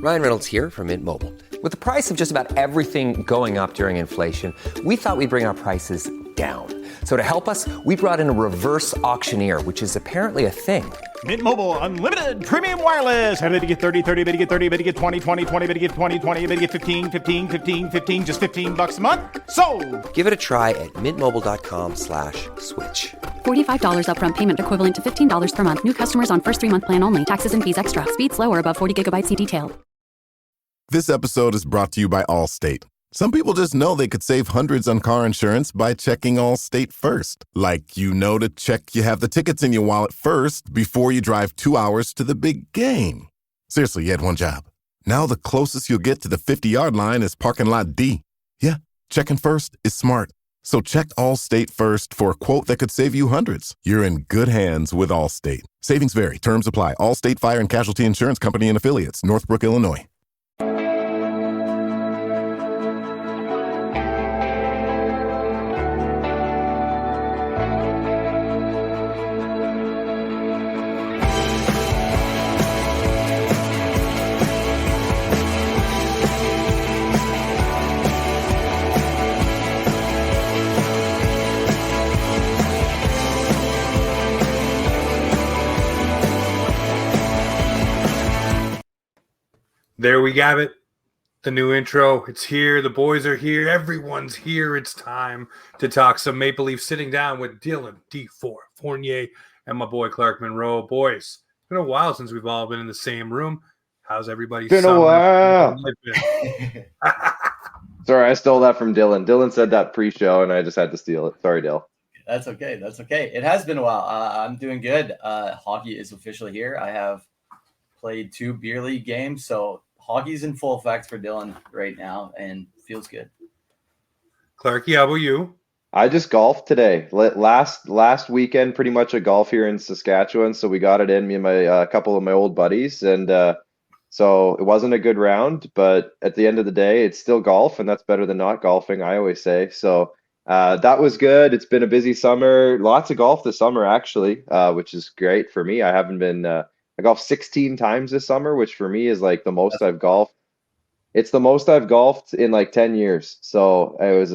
Ryan Reynolds here from Mint Mobile. With the price of just about everything going up during inflation, we thought we'd bring our prices down. So to help us, we brought in a reverse auctioneer, which is apparently a thing. Mint Mobile Unlimited Premium Wireless. How to get 30, 30, bit to get 30, bit to get 20, 20, 20, bit to get 20, 20, bit to get 15, 15, 15, 15, just $15 a month? Sold! Give it a try at mintmobile.com/switch. $45 upfront payment equivalent to $15 per month. New customers on first 3-month plan only. Taxes and fees extra. Speed slower above 40 gigabytes. See detail. This episode is brought to you by Allstate. Some people just know they could save hundreds on car insurance by checking Allstate first. Like, you know, to check you have the tickets in your wallet first before you drive 2 hours to the big game. Seriously, you had one job. Now the closest you'll get to the 50-yard line is parking lot D. Yeah, checking first is smart. So check Allstate first for a quote that could save you hundreds. You're in good hands with Allstate. Savings vary. Terms apply. Allstate Fire and Casualty Insurance Company and Affiliates. Northbrook, Illinois. There we have it. The new intro. It's here. The boys are here. Everyone's here. It's time to talk some Maple Leafs, sitting down with Dylan D4 Fournier and my boy Clark Monroe. Boys, it's been a while since we've all been in the same room. How's everybody? Been a while. Sorry, I stole that from Dylan. Dylan said that pre-show, and I just had to steal it. Sorry, Dill. That's okay. That's okay. It has been a while. I'm doing good. Hockey is officially here. I have played 2 beer league games, so hockey's in full effect for Dylan right now and feels good. Clarky, how about you? I just golfed today. Last weekend, pretty much a golf here in Saskatchewan, so we got it in, me and my couple of my old buddies, and so it wasn't a good round, but at the end of the day, it's still golf, and that's better than not golfing, I always say. So that was good. It's been a busy summer. Lots of golf this summer, actually, which is great for me. I haven't been I golfed 16 times this summer, which for me is like the most I've golfed. It's the most I've golfed in like 10 years. So it was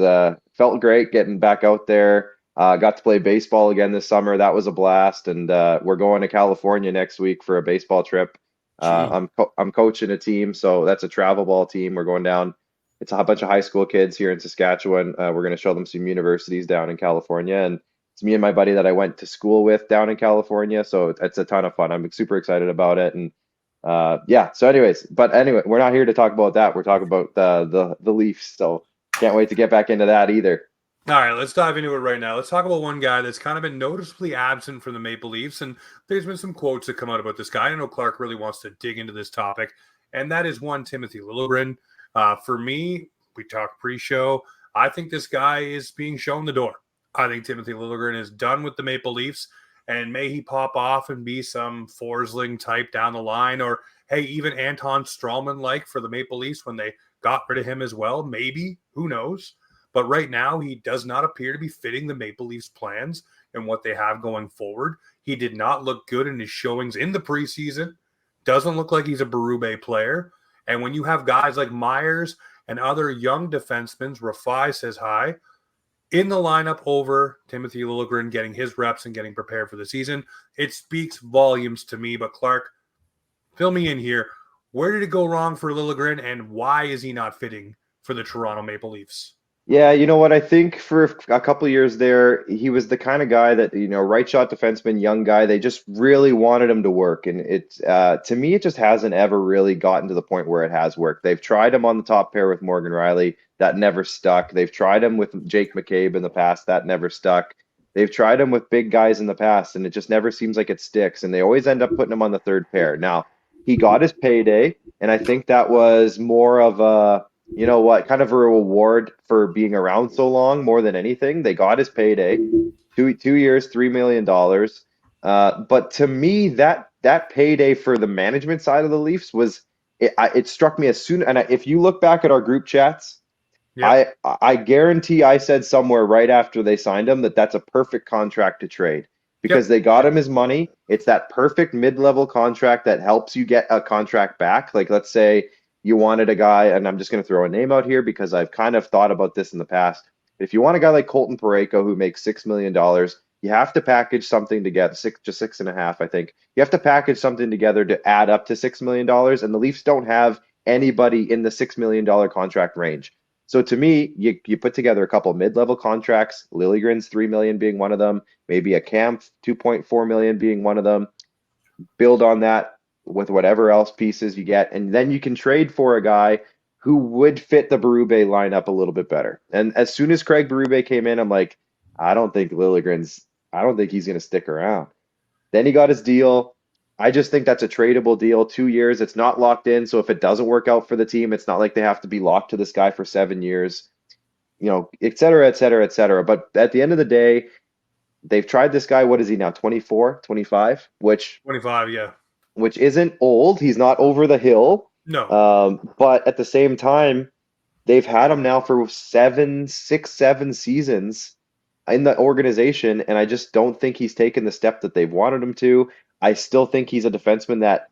felt great getting back out there. Got to play baseball again this summer. That was a blast. And we're going to California next week for a baseball trip. I'm coaching a team, so that's a travel ball team. We're going down. It's a bunch of high school kids here in Saskatchewan. We're going to show them some universities down in California, and it's me and my buddy that I went to school with down in California. So it's a ton of fun. I'm super excited about it. And yeah, so anyways, we're not here to talk about that. We're talking about the Leafs. So can't wait to get back into that either. All right, let's dive into it right now. Let's talk about one guy that's kind of been noticeably absent from the Maple Leafs. And there's been some quotes that come out about this guy. I know Clark really wants to dig into this topic. And that is one Timothy Liljegren. For me, we talked pre-show. I think this guy is being shown the door. I think Timothy Liljegren is done with the Maple Leafs, and may he pop off and be some Forsling type down the line, or hey, even Anton Strawman-like for the Maple Leafs when they got rid of him as well. Maybe, who knows? But right now, he does not appear to be fitting the Maple Leafs' plans and what they have going forward. He did not look good in his showings in the preseason. Doesn't look like he's a Berube player. And when you have guys like Myers and other young defensemen, Rafai says hi, in the lineup over Timothy Liljegren getting his reps and getting prepared for the season, it speaks volumes to me. But Clark, fill me in here. Where did it go wrong for Liljegren, and why is he not fitting for the Toronto Maple Leafs? Yeah, you know what? I think for a couple of years there, he was the kind of guy that, right shot defenseman, young guy, they just really wanted him to work. And to me, it just hasn't ever really gotten to the point where it has worked. They've tried him on the top pair with Morgan Riley. That never stuck. They've tried him with Jake McCabe in the past. That never stuck. They've tried him with big guys in the past, and it just never seems like it sticks. And they always end up putting him on the third pair. Now, he got his payday, and I think that was more of a, kind of a reward for being around so long more than anything. They got his payday, 2 years, $3 million. But to me, that payday for the management side of the Leafs was, it struck me as soon. And if you look back at our group chats, yeah. I guarantee I said somewhere right after they signed him that's a perfect contract to trade because they got him his money. It's that perfect mid-level contract that helps you get a contract back. Like, let's say you wanted a guy, and I'm just going to throw a name out here because I've kind of thought about this in the past. If you want a guy like Colton Parayko who makes $6 million, you have to package something together, just 6.5, I think. You have to package something together to add up to $6 million, and the Leafs don't have anybody in the $6 million contract range. So to me, you put together a couple mid-level contracts, Liljegren's $3 million being one of them, maybe a Kampf $2.4 million being one of them. Build on that with whatever else pieces you get, and then you can trade for a guy who would fit the Berube lineup a little bit better. And as soon as Craig Berube came in, I'm like, I don't think he's going to stick around. Then he got his deal. I just think that's a tradable deal, 2 years. It's not locked in. So if it doesn't work out for the team, it's not like they have to be locked to this guy for 7 years, et cetera, et cetera, et cetera. But at the end of the day, they've tried this guy. What is he now? 24, 25, 25. Yeah. Which isn't old. He's not over the hill. No. But at the same time, they've had him now for 7 seasons in the organization, and I just don't think he's taken the step that they've wanted him to. I still think he's a defenseman that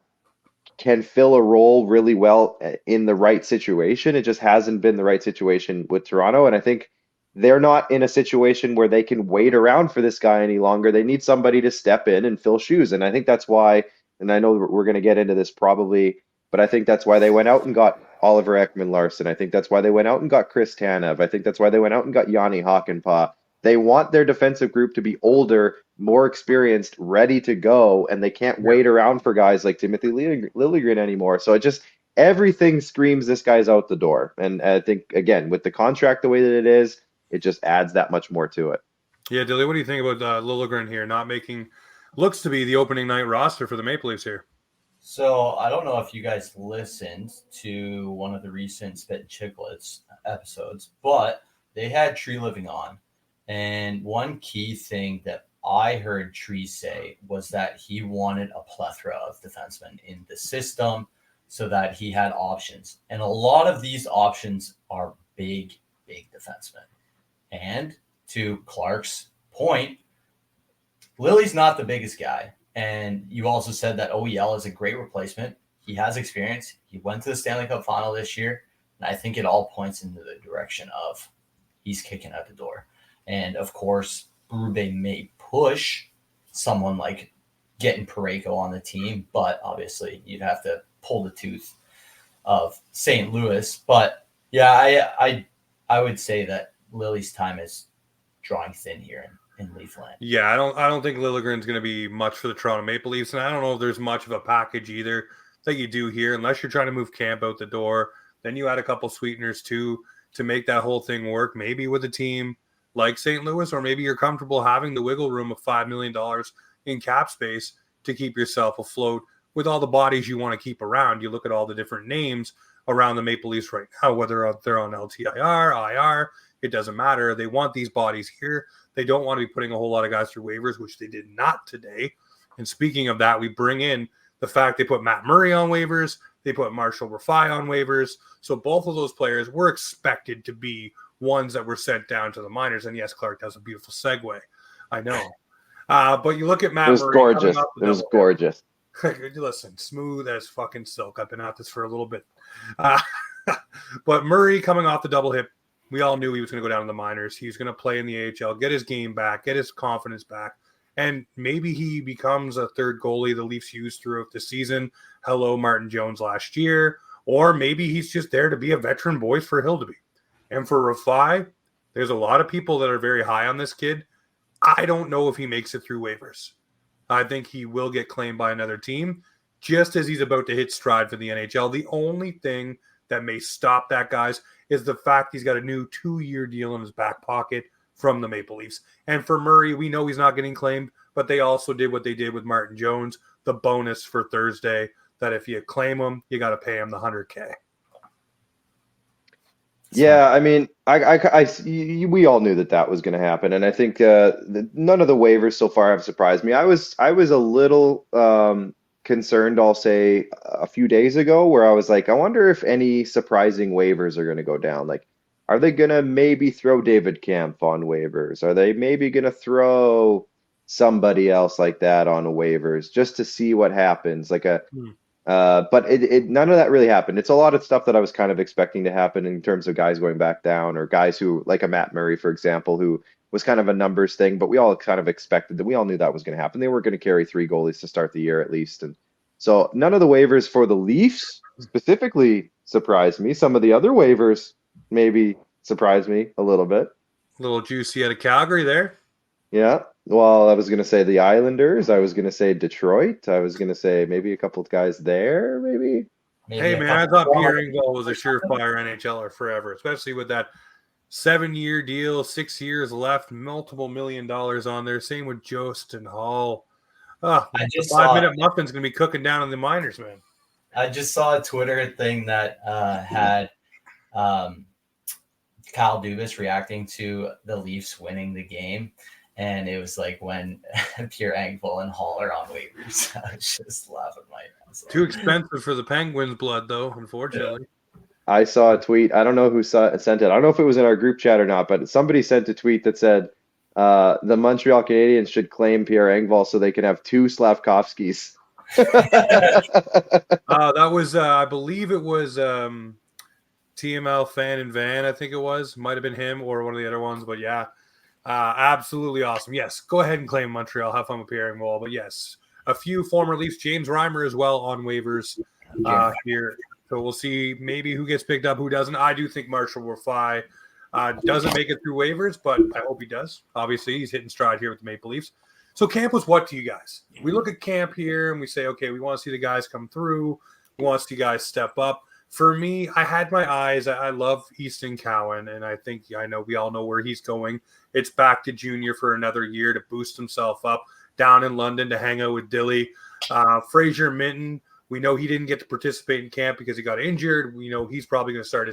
can fill a role really well in the right situation. It just hasn't been the right situation with Toronto, and I think they're not in a situation where they can wait around for this guy any longer. They need somebody to step in and fill shoes, and I think that's why, and I know we're going to get into this probably, but I think that's why they went out and got Oliver Ekman-Larsson. I think that's why they went out and got Chris Tanev. I think that's why they went out and got Yanni Hakanpää. They want their defensive group to be older, more experienced, ready to go, and they can't wait around for guys like Timothy Liljegren anymore. So everything screams this guy's out the door. And I think, again, with the contract the way that it is, it just adds that much more to it. Yeah, Dilly, what do you think about Liljegren here not making looks to be the opening night roster for the Maple Leafs here? So I don't know if you guys listened to one of the recent Spit and Chicklets episodes, but they had Tree Living on. And one key thing that I heard Tree say was that he wanted a plethora of defensemen in the system so that he had options. And a lot of these options are big defensemen. And to Clark's point, Lily's not the biggest guy. And you also said that OEL is a great replacement. He has experience. He went to the Stanley Cup final this year. And I think it all points into the direction of he's kicking out the door. And, of course, Berube may push someone like getting Parayko on the team, but obviously you'd have to pull the tooth of St. Louis. But, yeah, I would say that Lily's time is drawing thin here in Leafland. Yeah, I don't think Liljegren's going to be much for the Toronto Maple Leafs, and I don't know if there's much of a package either that you do here, unless you're trying to move Camp out the door. Then you add a couple sweeteners too to make that whole thing work, maybe with a team like St. Louis, or maybe you're comfortable having the wiggle room of $5 million in cap space to keep yourself afloat with all the bodies you want to keep around. You look at all the different names around the Maple Leafs right now, whether they're on LTIR, IR, it doesn't matter. They want these bodies here. They don't want to be putting a whole lot of guys through waivers, which they did not today. And speaking of that, we bring in the fact they put Matt Murray on waivers. They put Marshall Rafai on waivers. So both of those players were expected to be ones that were sent down to the minors. And yes, Clark does a beautiful segue. I know. But you look at Matt Murray. It was gorgeous. It was gorgeous. Listen, smooth as fucking silk. I've been at this for a little bit. But Murray coming off the double hip, we all knew he was going to go down to the minors. He's going to play in the AHL, get his game back, get his confidence back. And maybe he becomes a third goalie the Leafs used throughout the season. Hello, Martin Jones last year. Or maybe he's just there to be a veteran voice for Hill to be. And for Rafai, there's a lot of people that are very high on this kid. I don't know if he makes it through waivers. I think he will get claimed by another team just as he's about to hit stride for the NHL. The only thing that may stop that, guys, is the fact he's got a new 2-year deal in his back pocket from the Maple Leafs. And for Murray, we know he's not getting claimed, but they also did what they did with Martin Jones, the bonus for Thursday, that if you claim him, you got to pay him the $100K. Yeah, I mean, we all knew that was going to happen, and I think none of the waivers so far have surprised me. I was a little concerned, I'll say, a few days ago, where I was like, I wonder if any surprising waivers are going to go down. Like, are they going to maybe throw David Kampf on waivers? Are they maybe going to throw somebody else like that on waivers just to see what happens? Like But none of that really happened. It's a lot of stuff that I was kind of expecting to happen in terms of guys going back down, or guys who, like a Matt Murray, for example, who was kind of a numbers thing, but we all kind of expected that. We all knew that was going to happen. They were going to carry 3 goalies to start the year at least. And so none of the waivers for the Leafs specifically surprised me. Some of the other waivers maybe surprised me a little bit. A little juicy out of Calgary there. Yeah. Well, I was going to say the Islanders. I was going to say Detroit. I was going to say maybe a couple of guys there, maybe. Hey, man, I thought Pierre Engvall was a surefire NHLer forever, especially with that 7-year deal, 6 years left, multiple $1 million on there. Same with Justin Hall. Oh, I just 5-minute muffin's going to be cooking down in the minors, man. I just saw a Twitter thing that had Kyle Dubas reacting to the Leafs winning the game. And it was like when Pierre Engvall and Hall are on waivers. I was just laughing my ass off. Too expensive for the Penguins' blood, though, unfortunately. Yeah. I saw a tweet. I don't know who sent it. I don't know if it was in our group chat or not, but somebody sent a tweet that said the Montreal Canadiens should claim Pierre Engvall so they can have 2 Slavkovskis. That was, I believe it was TML Fan and Van, I think it was. Might have been him or one of the other ones, but yeah. Absolutely awesome. Yes, go ahead and claim Montreal. Have fun with Pierre Engvall. But yes, a few former Leafs, James Reimer as well on waivers here. So we'll see maybe who gets picked up, who doesn't. I do think Marshall Rafai doesn't make it through waivers, but I hope he does. Obviously, he's hitting stride here with the Maple Leafs. So camp was what to you guys? We look at camp here and we say, okay, we want to see the guys come through. We want to see guys step up. For me, I had my eyes. I love Easton Cowan, and I know we all know where he's going. It's back to junior for another year to boost himself up down in London to hang out with Dilly. Fraser Minton, we know he didn't get to participate in camp because he got injured. We know he's probably going to start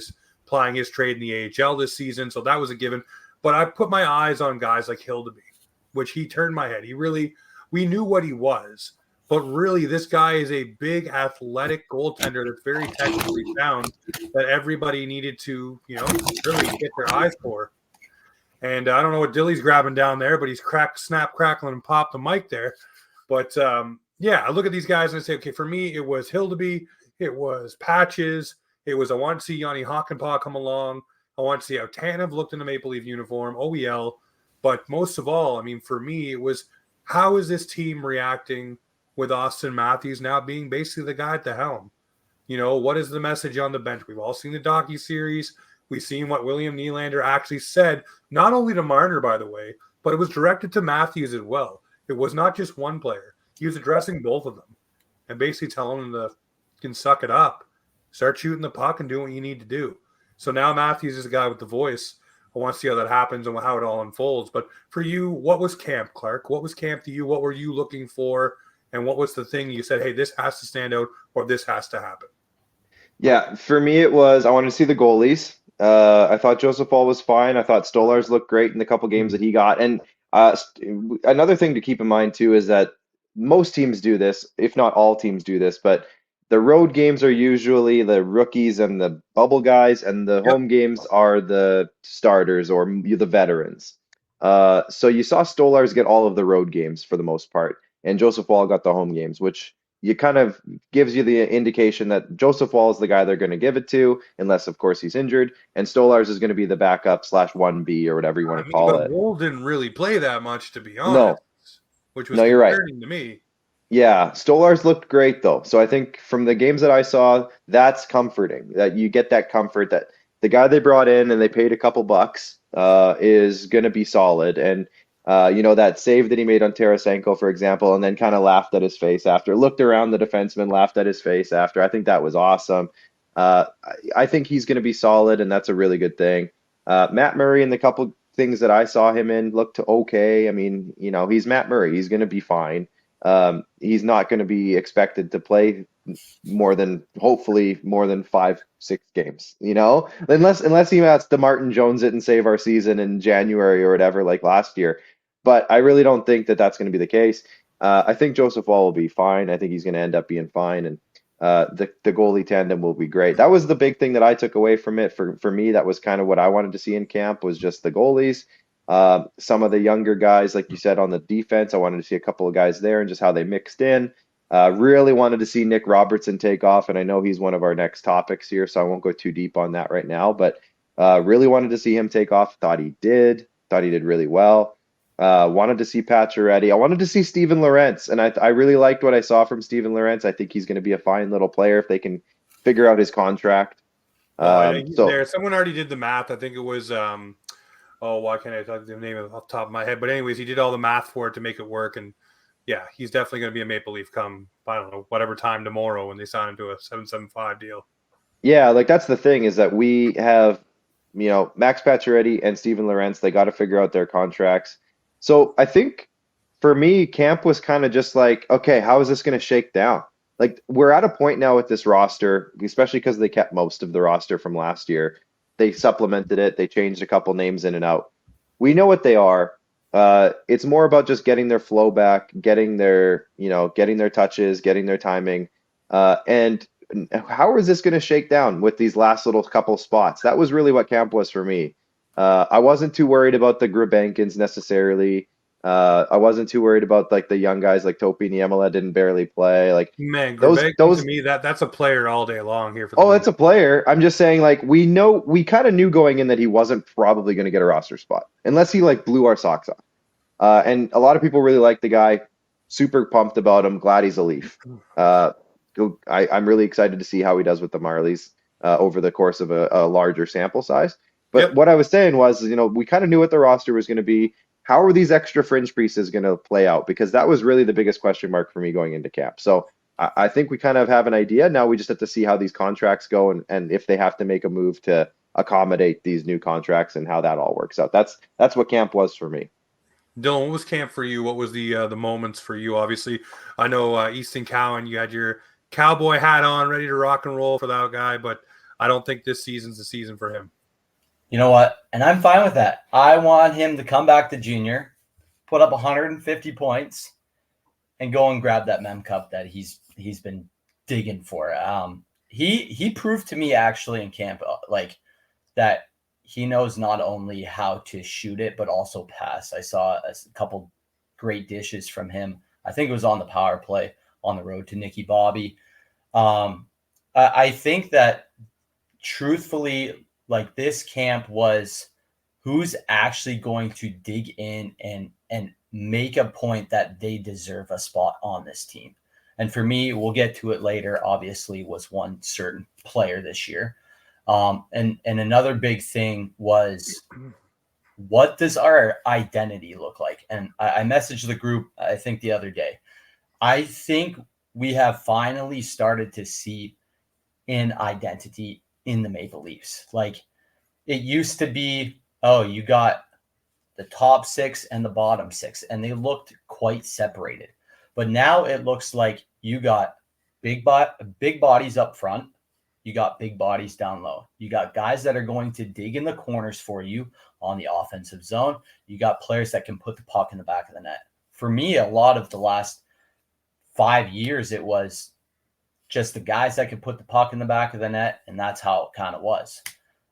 plying his trade in the AHL this season, so that was a given. But I put my eyes on guys like Hildeby, which he turned my head. We knew what he was. But really, this guy is a big, athletic goaltender that's very technically sound that everybody needed to, really get their eyes for. And I don't know what Dilly's grabbing down there, but he's snap, crackling, and pop the mic there. But, I look at these guys and I say, okay, for me, it was Hildeby, it was Patches, it was I want to see Yanni Hakanpää come along. I want to see how Tanev looked in the Maple Leaf uniform, OEL. But most of all, for me, it was how is this team reacting with Austin Matthews now being basically the guy at the helm? What is the message on the bench? We've all seen the docuseries. We've seen what William Nylander actually said, not only to Marner, by the way, but it was directed to Matthews as well. It was not just one player. He was addressing both of them and basically telling them to can suck it up, start shooting the puck and doing what you need to do. So now Matthews is a guy with the voice. I want to see how that happens and how it all unfolds. But for you, what was camp, Clark? What was camp to you? What were you looking for? And what was the thing you said, hey, this has to stand out or this has to happen? Yeah, for me, it was I wanted to see the goalies. I thought Joseph Hall was fine. I thought Stolarz looked great in the couple games that he got. And another thing to keep in mind, too, is that most teams do this, if not all teams do this, but the road games are usually the rookies and the bubble guys, and the home games are the starters or the veterans. So you saw Stolarz get all of the road games for the most part, and Joseph Hall got the home games, which you kind of gives you the indication that Joseph Hall is the guy they're going to give it to, unless, of course, he's injured, and Stolarz is going to be the backup / 1B or whatever you want to call it. Wool didn't really play that much, to be honest. No. Which was you're right. to me. Yeah, Stolarz looked great, though. So I think from the games that I saw, that's comforting, that you get that comfort that the guy they brought in and they paid a couple bucks is going to be solid. And, that save that he made on Tarasenko, for example, and then kind of laughed at his face after, looked around the defenseman, laughed at his face after. I think that was awesome. I think he's going to be solid, and that's a really good thing. Matt Murray and the couple things that I saw him in looked okay. I mean, he's Matt Murray. He's going to be fine. He's not going to be expected to play hopefully more than 5-6 games, unless he has to Martin Jones it and save our season in January or whatever, like last year. But I really don't think that that's going to be the case. I think Joseph Hall will be fine. I think he's going to end up being fine. And the goalie tandem will be great. That was the big thing that I took away from it. For me, that was kind of what I wanted to see in camp, was just the goalies. Some of the younger guys, like you said, on the defense, I wanted to see a couple of guys there and just how they mixed in. Really wanted to see Nick Robertson take off, and I know he's one of our next topics here, so I won't go too deep on that right now, but really wanted to see him take off. Thought he did really well. Wanted to see Pacioretty. I wanted to see Steven Lorentz, and I really liked what I saw from Steven Lorentz. I think he's going to be a fine little player if they can figure out his contract. There. Someone already did the math. I think it was why can't I talk the name off the top of my head? But anyways, he did all the math for it to make it work, and yeah, he's definitely going to be a Maple Leaf come, I don't know, whatever time tomorrow when they sign him to a 7.75 deal. Yeah, like that's the thing is that we have, Max Pacioretty and Steven Lorentz. They got to figure out their contracts. So I think for me, camp was kind of just like, okay, how is this going to shake down? Like we're at a point now with this roster, especially because they kept most of the roster from last year. They supplemented it. They changed a couple names in and out. We know what they are. It's more about just getting their flow back, getting their touches, getting their timing. And how is this going to shake down with these last little couple spots? That was really what camp was for me. I wasn't too worried about the Grubenkins necessarily. I wasn't too worried about like the young guys like Topi Niemela didn't barely play. Like man, those to me that's a player all day long here. That's a player. I'm just saying like we kind of knew going in that he wasn't probably going to get a roster spot unless he like blew our socks off. And a lot of people really like the guy. Super pumped about him. Glad he's a Leaf. I'm really excited to see how he does with the Marlies over the course of a larger sample size. But What I was saying was, we kind of knew what the roster was going to be. How are these extra fringe pieces going to play out? Because that was really the biggest question mark for me going into camp. So I think we kind of have an idea. Now we just have to see how these contracts go and if they have to make a move to accommodate these new contracts and how that all works out. That's what camp was for me. Dylan, what was camp for you? What was the moments for you? Obviously, I know Easton Cowan, you had your cowboy hat on, ready to rock and roll for that guy, but I don't think this season's the season for him. You know what? And I'm fine with that. I want him to come back to junior, put up 150 points, and go and grab that Mem Cup that he's been digging for. He proved to me actually in camp like that he knows not only how to shoot it but also pass. I saw a couple great dishes from him. I think it was on the power play on the road to Nicky Bobby. I think that truthfully, like this camp was who's actually going to dig in and make a point that they deserve a spot on this team. And for me, we'll get to it later, obviously was one certain player this year. And another big thing was, what does our identity look like? And I messaged the group, I think the other day. I think we have finally started to see an identity in the Maple Leafs. Like it used to be, you got the top six and the bottom six, and they looked quite separated. But now it looks like you got big bodies up front. You got big bodies down low. You got guys that are going to dig in the corners for you on the offensive zone. You got players that can put the puck in the back of the net. For me, a lot of the last 5 years, it was just the guys that could put the puck in the back of the net, and that's how it kind of was.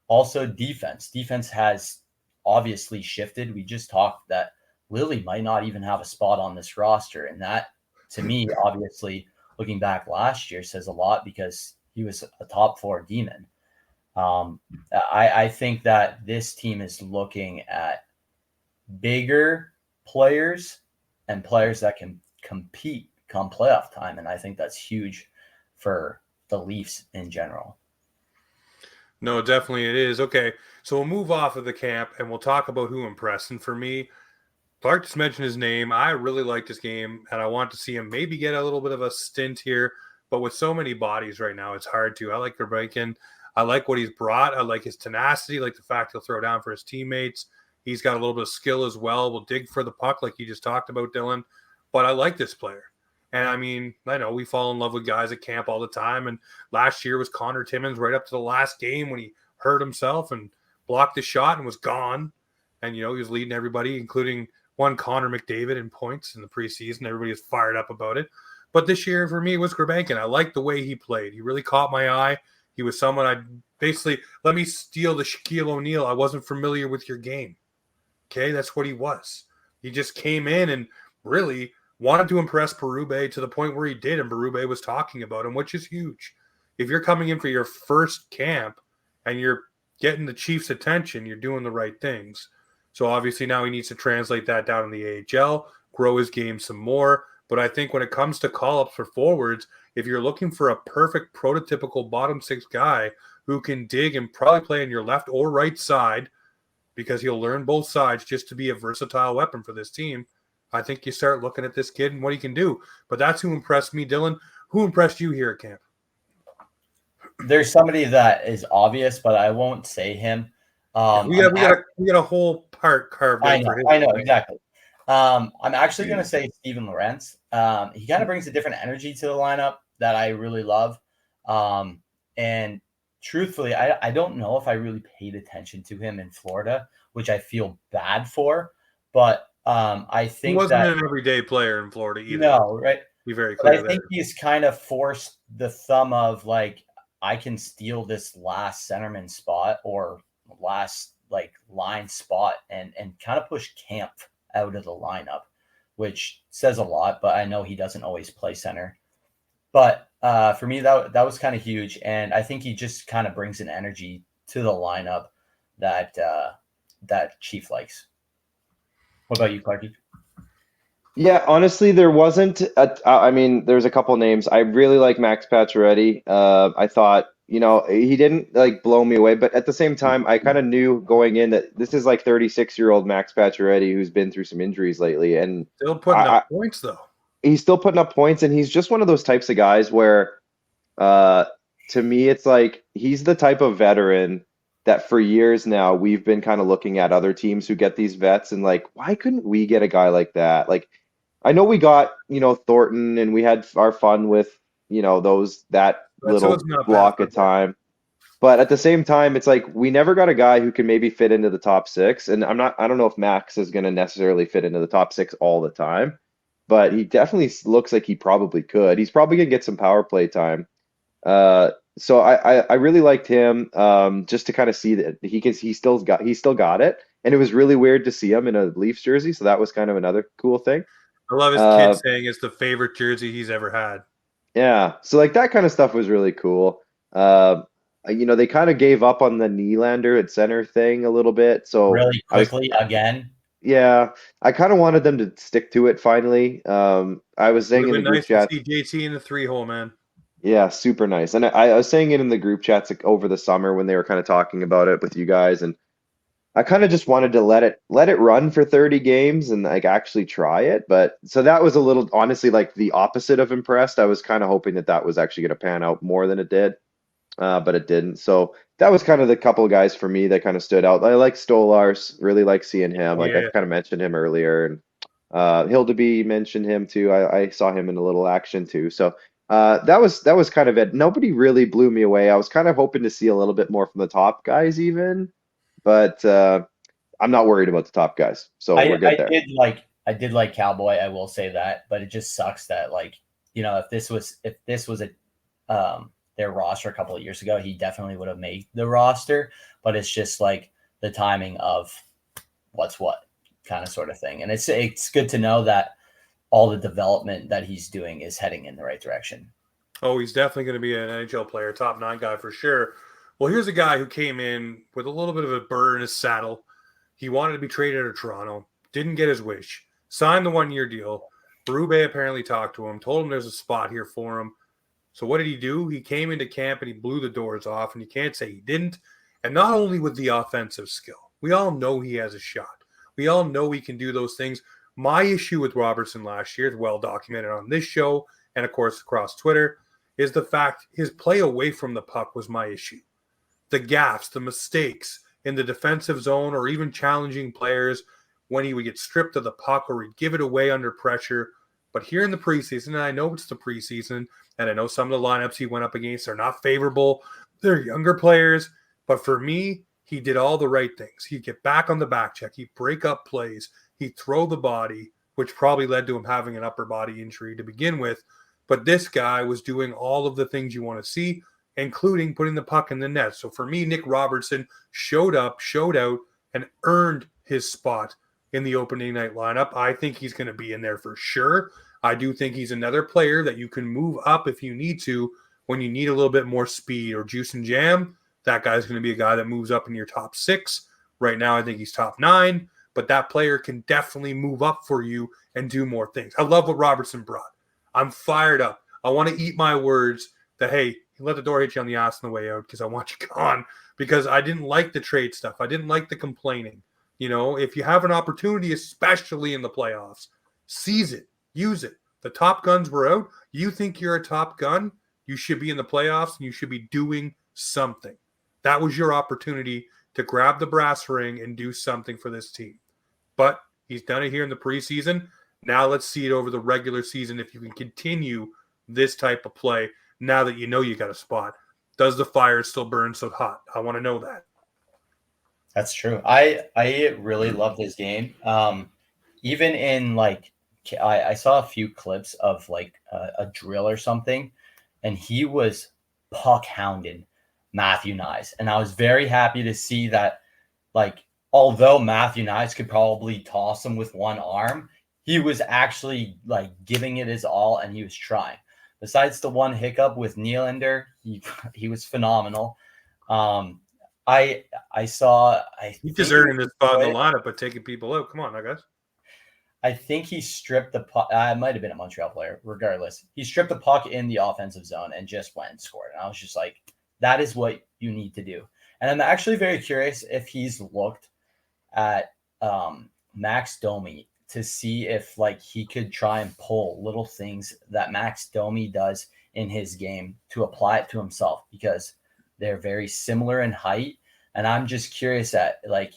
Also, defense. Defense has obviously shifted. We just talked that Lily might not even have a spot on this roster, and that, to me, obviously, looking back last year, says a lot because he was a top four demon. I think that this team is looking at bigger players and players that can compete come playoff time, and I think that's huge for the Leafs in general. No, definitely it is. Okay, so we'll move off of the camp and we'll talk about who impressed. And for me, Clark just mentioned his name. I really liked his game, and I want to see him maybe get a little bit of a stint here. But with so many bodies right now, it's hard to. I like Grubenkin. I like what he's brought. I like his tenacity, like the fact he'll throw down for his teammates. He's got a little bit of skill as well. Will dig for the puck like you just talked about, Dylan. But I like this player. And, I mean, I know we fall in love with guys at camp all the time. And last year was Connor Timmins right up to the last game when he hurt himself and blocked the shot and was gone. And, he was leading everybody, including one Connor McDavid in points in the preseason. Everybody was fired up about it. But this year for me was Grubenkin. I liked the way he played. He really caught my eye. He was someone I basically, let me steal the Shaquille O'Neal. I wasn't familiar with your game. Okay, that's what he was. He just came in and really wanted to impress Berube to the point where he did, and Berube was talking about him, which is huge. If you're coming in for your first camp and you're getting the Chiefs' attention, you're doing the right things. So obviously now he needs to translate that down in the AHL, grow his game some more. But I think when it comes to call-ups for forwards, if you're looking for a perfect prototypical bottom six guy who can dig and probably play on your left or right side, because he'll learn both sides just to be a versatile weapon for this team, I think you start looking at this kid and what he can do. But that's who impressed me, Dylan. Who impressed you here at camp? There's somebody that is obvious, but I won't say him. We got a whole part carved out for him. I know, exactly. I'm actually going to say Steven Lorentz. He kind of brings a different energy to the lineup that I really love. And truthfully, I don't know if I really paid attention to him in Florida, which I feel bad for. But I think he wasn't an everyday player in Florida either. No, right? Be very clear. But I think he's kind of forced the thumb of like, I can steal this last centerman spot or last like line spot and kind of push Camp out of the lineup, which says a lot, but I know he doesn't always play center. But for me, that was kind of huge. And I think he just kind of brings an energy to the lineup that Chief likes. What about you, Clarky? Yeah, honestly, there wasn't. There's a couple names. I really like Max Pacioretty. I thought, he didn't like blow me away, but at the same time, I kind of knew going in that this is like 36-year-old Max Pacioretty who's been through some injuries lately, and still putting up points though. He's still putting up points, and he's just one of those types of guys where, to me, it's like he's the type of veteran that for years now we've been kind of looking at other teams who get these vets and like, why couldn't we get a guy like that? Like, I know we got, Thornton and we had our fun with, that little block of time. But at the same time, it's like we never got a guy who can maybe fit into the top six. And I don't know if Max is going to necessarily fit into the top six all the time, but he definitely looks like he probably could. He's probably going to get some power play time. So I really liked him just to kind of see that he still got it. And it was really weird to see him in a Leafs jersey. So that was kind of another cool thing. I love his kid saying it's the favorite jersey he's ever had. Yeah. So like that kind of stuff was really cool. They kind of gave up on the Nylander at center thing a little bit. So really quickly again. Yeah. I kind of wanted them to stick to it finally. I was saying in the group chat. To see JT in the 3-hole, man. Yeah, super nice. And I was saying it in the group chats over the summer when they were kind of talking about it with you guys, and I kind of just wanted to let it run for 30 games and like actually try it. But so that was a little, honestly, like the opposite of impressed. I was kind of hoping that was actually going to pan out more than it did, but it didn't. So that was kind of the couple of guys for me that kind of stood out. I like Stolars, really like seeing him. Like I kind of mentioned him earlier, and Hildeby mentioned him too. I saw him in a little action too. So that was kind of it. Nobody really blew me away. I was kind of hoping to see a little bit more from the top guys even. But I'm not worried about the top guys, so we're good there. I did like Cowboy. I will say that, but it just sucks that if this was their roster a couple of years ago, he definitely would have made the roster. But it's just like the timing of what's what kind of sort of thing, and it's good to know that all the development that he's doing is heading in the right direction. Oh, he's definitely going to be an NHL player, top 9 guy for sure. Well, here's a guy who came in with a little bit of a burr in his saddle. He wanted to be traded to Toronto, didn't get his wish, signed the 1-year deal. Berube apparently talked to him, told him there's a spot here for him. So what did he do? He came into camp and he blew the doors off, and you can't say he didn't. And not only with the offensive skill. We all know he has a shot. We all know he can do those things. My issue with Robertson last year, is well documented on this show and, of course, across Twitter, is the fact his play away from the puck was my issue. The gaffes, the mistakes in the defensive zone, or even challenging players when he would get stripped of the puck or he'd give it away under pressure. But here in the preseason, and I know it's the preseason, and I know some of the lineups he went up against are not favorable. They're younger players. But for me, he did all the right things. He'd get back on the back check. He'd break up plays. He'd throw the body, which probably led to him having an upper body injury to begin with. But this guy was doing all of the things you want to see, including putting the puck in the net. So for me, Nick Robertson showed up, showed out, and earned his spot in the opening night lineup. I think he's going to be in there for sure. I do think he's another player that you can move up if you need to when you need a little bit more speed or juice and jam. That guy's going to be a guy that moves up in your top 6. Right now, I think he's top 9, but that player can definitely move up for you and do more things. I love what Robertson brought. I'm fired up. I want to eat my words that, hey, let the door hit you on the ass on the way out because I want you gone, because I didn't like the trade stuff. I didn't like the complaining. You know, if you have an opportunity, especially in the playoffs, seize it, use it. The top guns were out. You think you're a top gun, you should be in the playoffs and you should be doing something. That was your opportunity to grab the brass ring and do something for this team. But he's done it here in the preseason. Now let's see it over the regular season if you can continue this type of play now that you know you got a spot. Does the fire still burn so hot? I want to know that. That's true. I really loved his game. Even in like, I saw a few clips of like a drill or something, and he was puck hounding Matthew Nyes. And I was very happy to see that, like, although Matthew Nyes could probably toss him with one arm, he was actually like giving it his all and he was trying. Besides the one hiccup with Nylander, he was phenomenal. He's just earning this spot in the lineup, but taking people out. Come on, I guess. I think he stripped the puck. It might have been a Montreal player. Regardless, he stripped the puck in the offensive zone and just went and scored. And I was just like, that is what you need to do. And I'm actually very curious if he's looked at Max Domi to see if like he could try and pull little things that Max Domi does in his game to apply it to himself, because they're very similar in height. And I'm just curious at like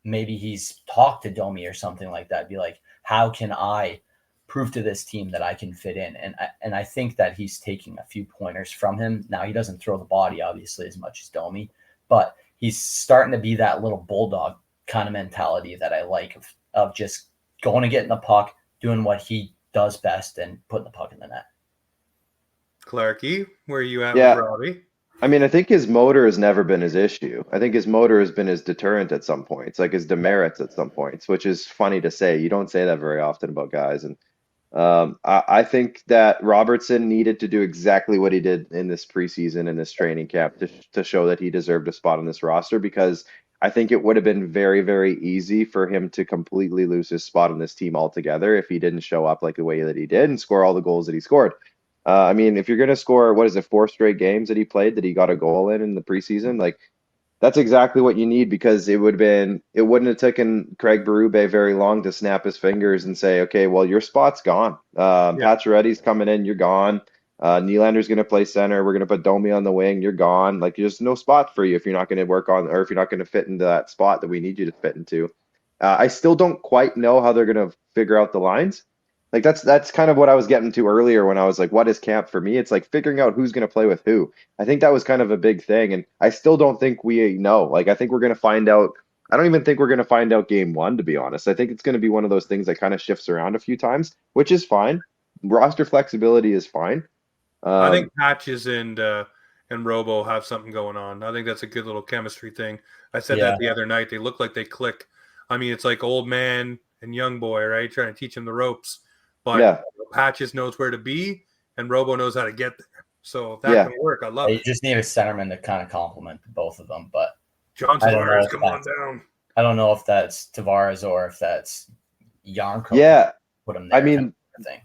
maybe he's talked to Domi or something like that. Be like, how can I prove to this team that I can fit in? And I think that he's taking a few pointers from him. Now he doesn't throw the body obviously as much as Domi, but he's starting to be that little bulldog kind of mentality that I like of just going to get in the puck, doing what he does best, and putting the puck in the net. Clarky, where are you at Yeah. with Robbie? I mean, I think his motor has never been his issue. I think his motor has been his deterrent at some points, like his demerits at some points, which is funny to say. You don't say that very often about guys. And I think that Robertson needed to do exactly what he did in this preseason, in this training camp, to show that he deserved a spot on this roster, because I think it would have been very, very easy for him to completely lose his spot on this team altogether if he didn't show up like the way that he did and score all the goals that he scored. I mean, if you're going to score, 4 straight games that he played that he got a goal in the preseason, like that's exactly what you need, because it wouldn't have taken Craig Berube very long to snap his fingers and say, okay, well, your spot's gone. Pacioretty's coming in, you're gone. Nylander's going to play center. We're going to put Domi on the wing. You're gone. Like, there's no spot for you if you're not going to work on, or if you're not going to fit into that spot that we need you to fit into. I still don't quite know how they're going to figure out the lines. Like that's kind of what I was getting to earlier when I was like, what is camp for me? It's like figuring out who's going to play with who. I think that was kind of a big thing. And I still don't think we know. Like, I think we're going to find out. I don't even think we're going to find out game 1, to be honest. I think it's going to be one of those things that kind of shifts around a few times, which is fine. Roster flexibility is fine. I think Patches and Robo have something going on. I think that's a good little chemistry thing. I said that the other night. They look like they click. I mean, it's like old man and young boy, right? Trying to teach him the ropes. But Patches knows where to be, and Robo knows how to get there. So if that can work, I love it. You just need a centerman to kind of complement both of them. But John Tavares, come on down. I don't know if that's Tavares or if that's Yarncroke. Yeah. Put him there. I mean,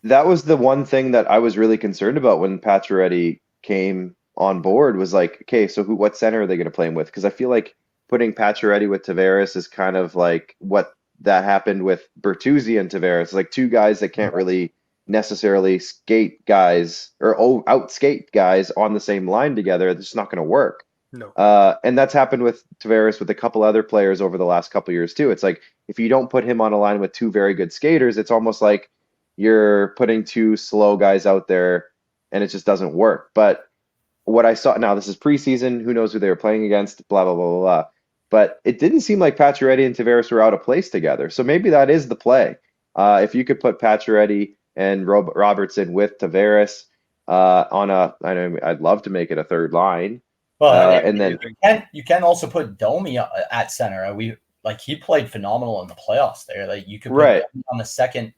that was the one thing that I was really concerned about when Pacioretty came on board, was like, okay, so what center are they going to play him with? Because I feel like putting Pacioretty with Tavares is kind of like what that happened with Bertuzzi and Tavares, like two guys that can't really necessarily skate guys or outskate guys on the same line together. It's just not going to work. No. And that's happened with Tavares with a couple other players over the last couple of years too. It's like, if you don't put him on a line with two very good skaters, it's almost like you're putting two slow guys out there and it just doesn't work. But what I saw, now this is preseason, who knows who they were playing against, blah, blah, blah, blah, blah. But it didn't seem like Pacioretty and Tavares were out of place together. So maybe that is the play. If you could put Pacioretty and Robertson with Tavares I'd love to make it a third line. Well, and then you can also put Domi at center. He played phenomenal in the playoffs there. Like, you could put Domi on the second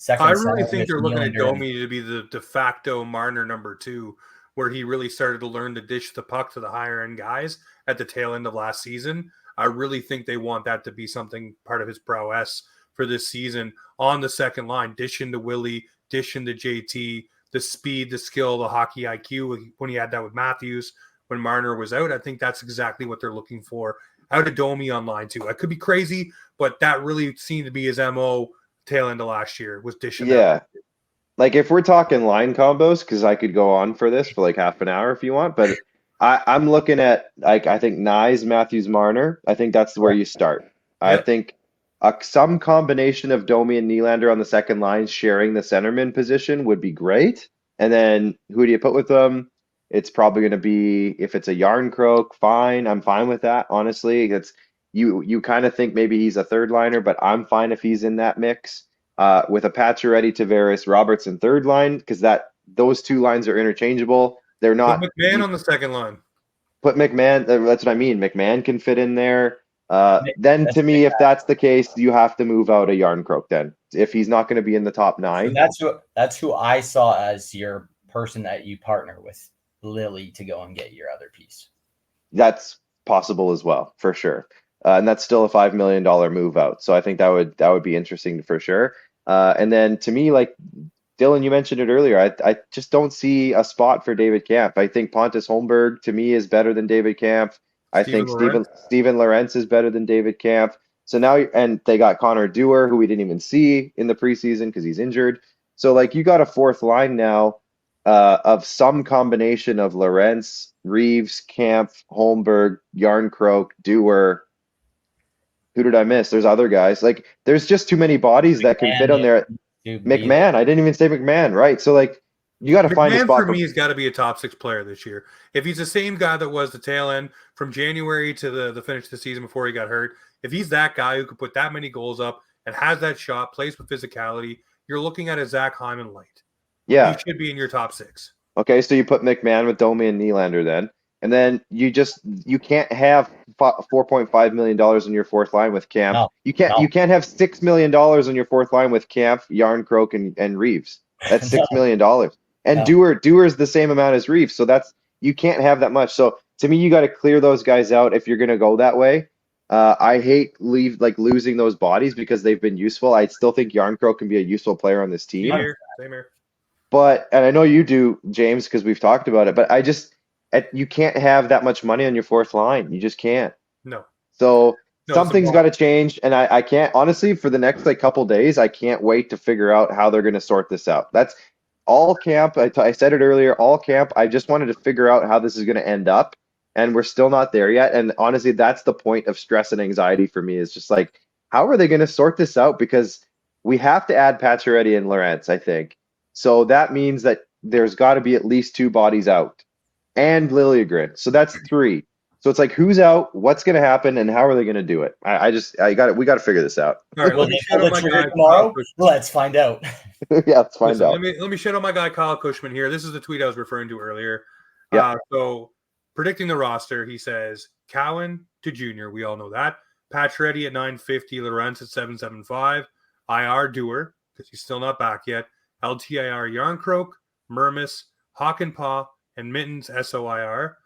second. I really center think with they're looking at Nylander and- Domi to be the de facto Marner number 2, where he really started to learn to dish the puck to the higher end guys at the tail end of last season. I really think they want that to be something part of his prowess for this season on the second line, dishing to Willie, dishing to JT, the speed, the skill, the hockey IQ when he had that with Matthews when Marner was out. I think that's exactly what they're looking for out of Domi on line 2. I could be crazy, but that really seemed to be his MO tail end of last year was dishing. Yeah. Like if we're talking line combos, because I could go on for this for like half an hour if you want, but I'm looking at like I think Nyes, Matthews, Marner. I think that's where you start. I Yep. think some combination of Domi and Nylander on the second line sharing the centerman position would be great. And then who do you put with them? It's probably going to be if it's a Yarncroke, fine. I'm fine with that. Honestly, it's you kind of think maybe he's a third liner, but I'm fine if he's in that mix. With a Pacioretty, Tavares, Robertson third line, because those two lines are interchangeable. They're not. Put McMahon on the second line. Put McMahon. That's what I mean. McMahon can fit in there. Then to me, if that's the case, you have to move out a Yarncroke. Then if he's not going to be in the top 9, So that's who I saw as your person that you partner with Lily to go and get your other piece. That's possible as well, for sure. And that's still a $5 million move out. So I think that would be interesting for sure. And then to me, like Dylan, you mentioned it earlier, I just don't see a spot for David Kampf. I think Pontus Holmberg to me is better than David Kampf. I think Steven Lorentz is better than David Kampf. So now, and they got Connor Dewar, who we didn't even see in the preseason because he's injured. So like you got a fourth line now of some combination of Lorentz, Reeves, Kampf, Holmberg, Yarncroke, Dewar. Who did I miss? There's other guys. Like, there's just too many bodies that can fit on there. McMahon. I didn't even say McMahon, right? So, like, you got to find a spot. For me, he's got to be a top 6 player this year. If he's the same guy that was the tail end from January to the finish of the season before he got hurt, if he's that guy who could put that many goals up and has that shot, plays with physicality, you're looking at a Zach Hyman light. Yeah. He should be in your top 6. Okay, so you put McMahon with Domi and Nylander then. And then you can't have $4.5 million on your fourth line with Kampf. No, you can't have $6 million on your fourth line with Kampf, Yarncroke, and Reeves. That's $6 million. And Dewar is the same amount as Reeves. So you can't have that much. So to me, you got to clear those guys out if you're going to go that way. I hate losing those bodies because they've been useful. I still think Yarncroke can be a useful player on this team. Same here. But, and I know you do, James, because we've talked about it, but you can't have that much money on your fourth line. You just can't. No. So something's got to change. And I can't, honestly, for the next couple days, I can't wait to figure out how they're going to sort this out. That's all camp. I said it earlier, all camp. I just wanted to figure out how this is going to end up. And we're still not there yet. And honestly, that's the point of stress and anxiety for me, is just like, how are they going to sort this out? Because we have to add Pacioretty and Lorentz, I think. So that means that there's got to be at least 2 bodies out. And Liljegren. So that's 3. So it's like, who's out? What's going to happen? And how are they going to do it? We got to figure this out. All right, let me shout out my guy tomorrow. Let's find out. Yeah, let's find out. Let me shout out my guy Kyle Cushman here. This is the tweet I was referring to earlier. Yeah. So predicting the roster, he says Cowan to Junior. We all know that. Pacioretty at 950, Lorentz at 775, IR Dewar because he's still not back yet. LTIR Yarncroke, Mermis, Hockenpah, and Mittens SOIR.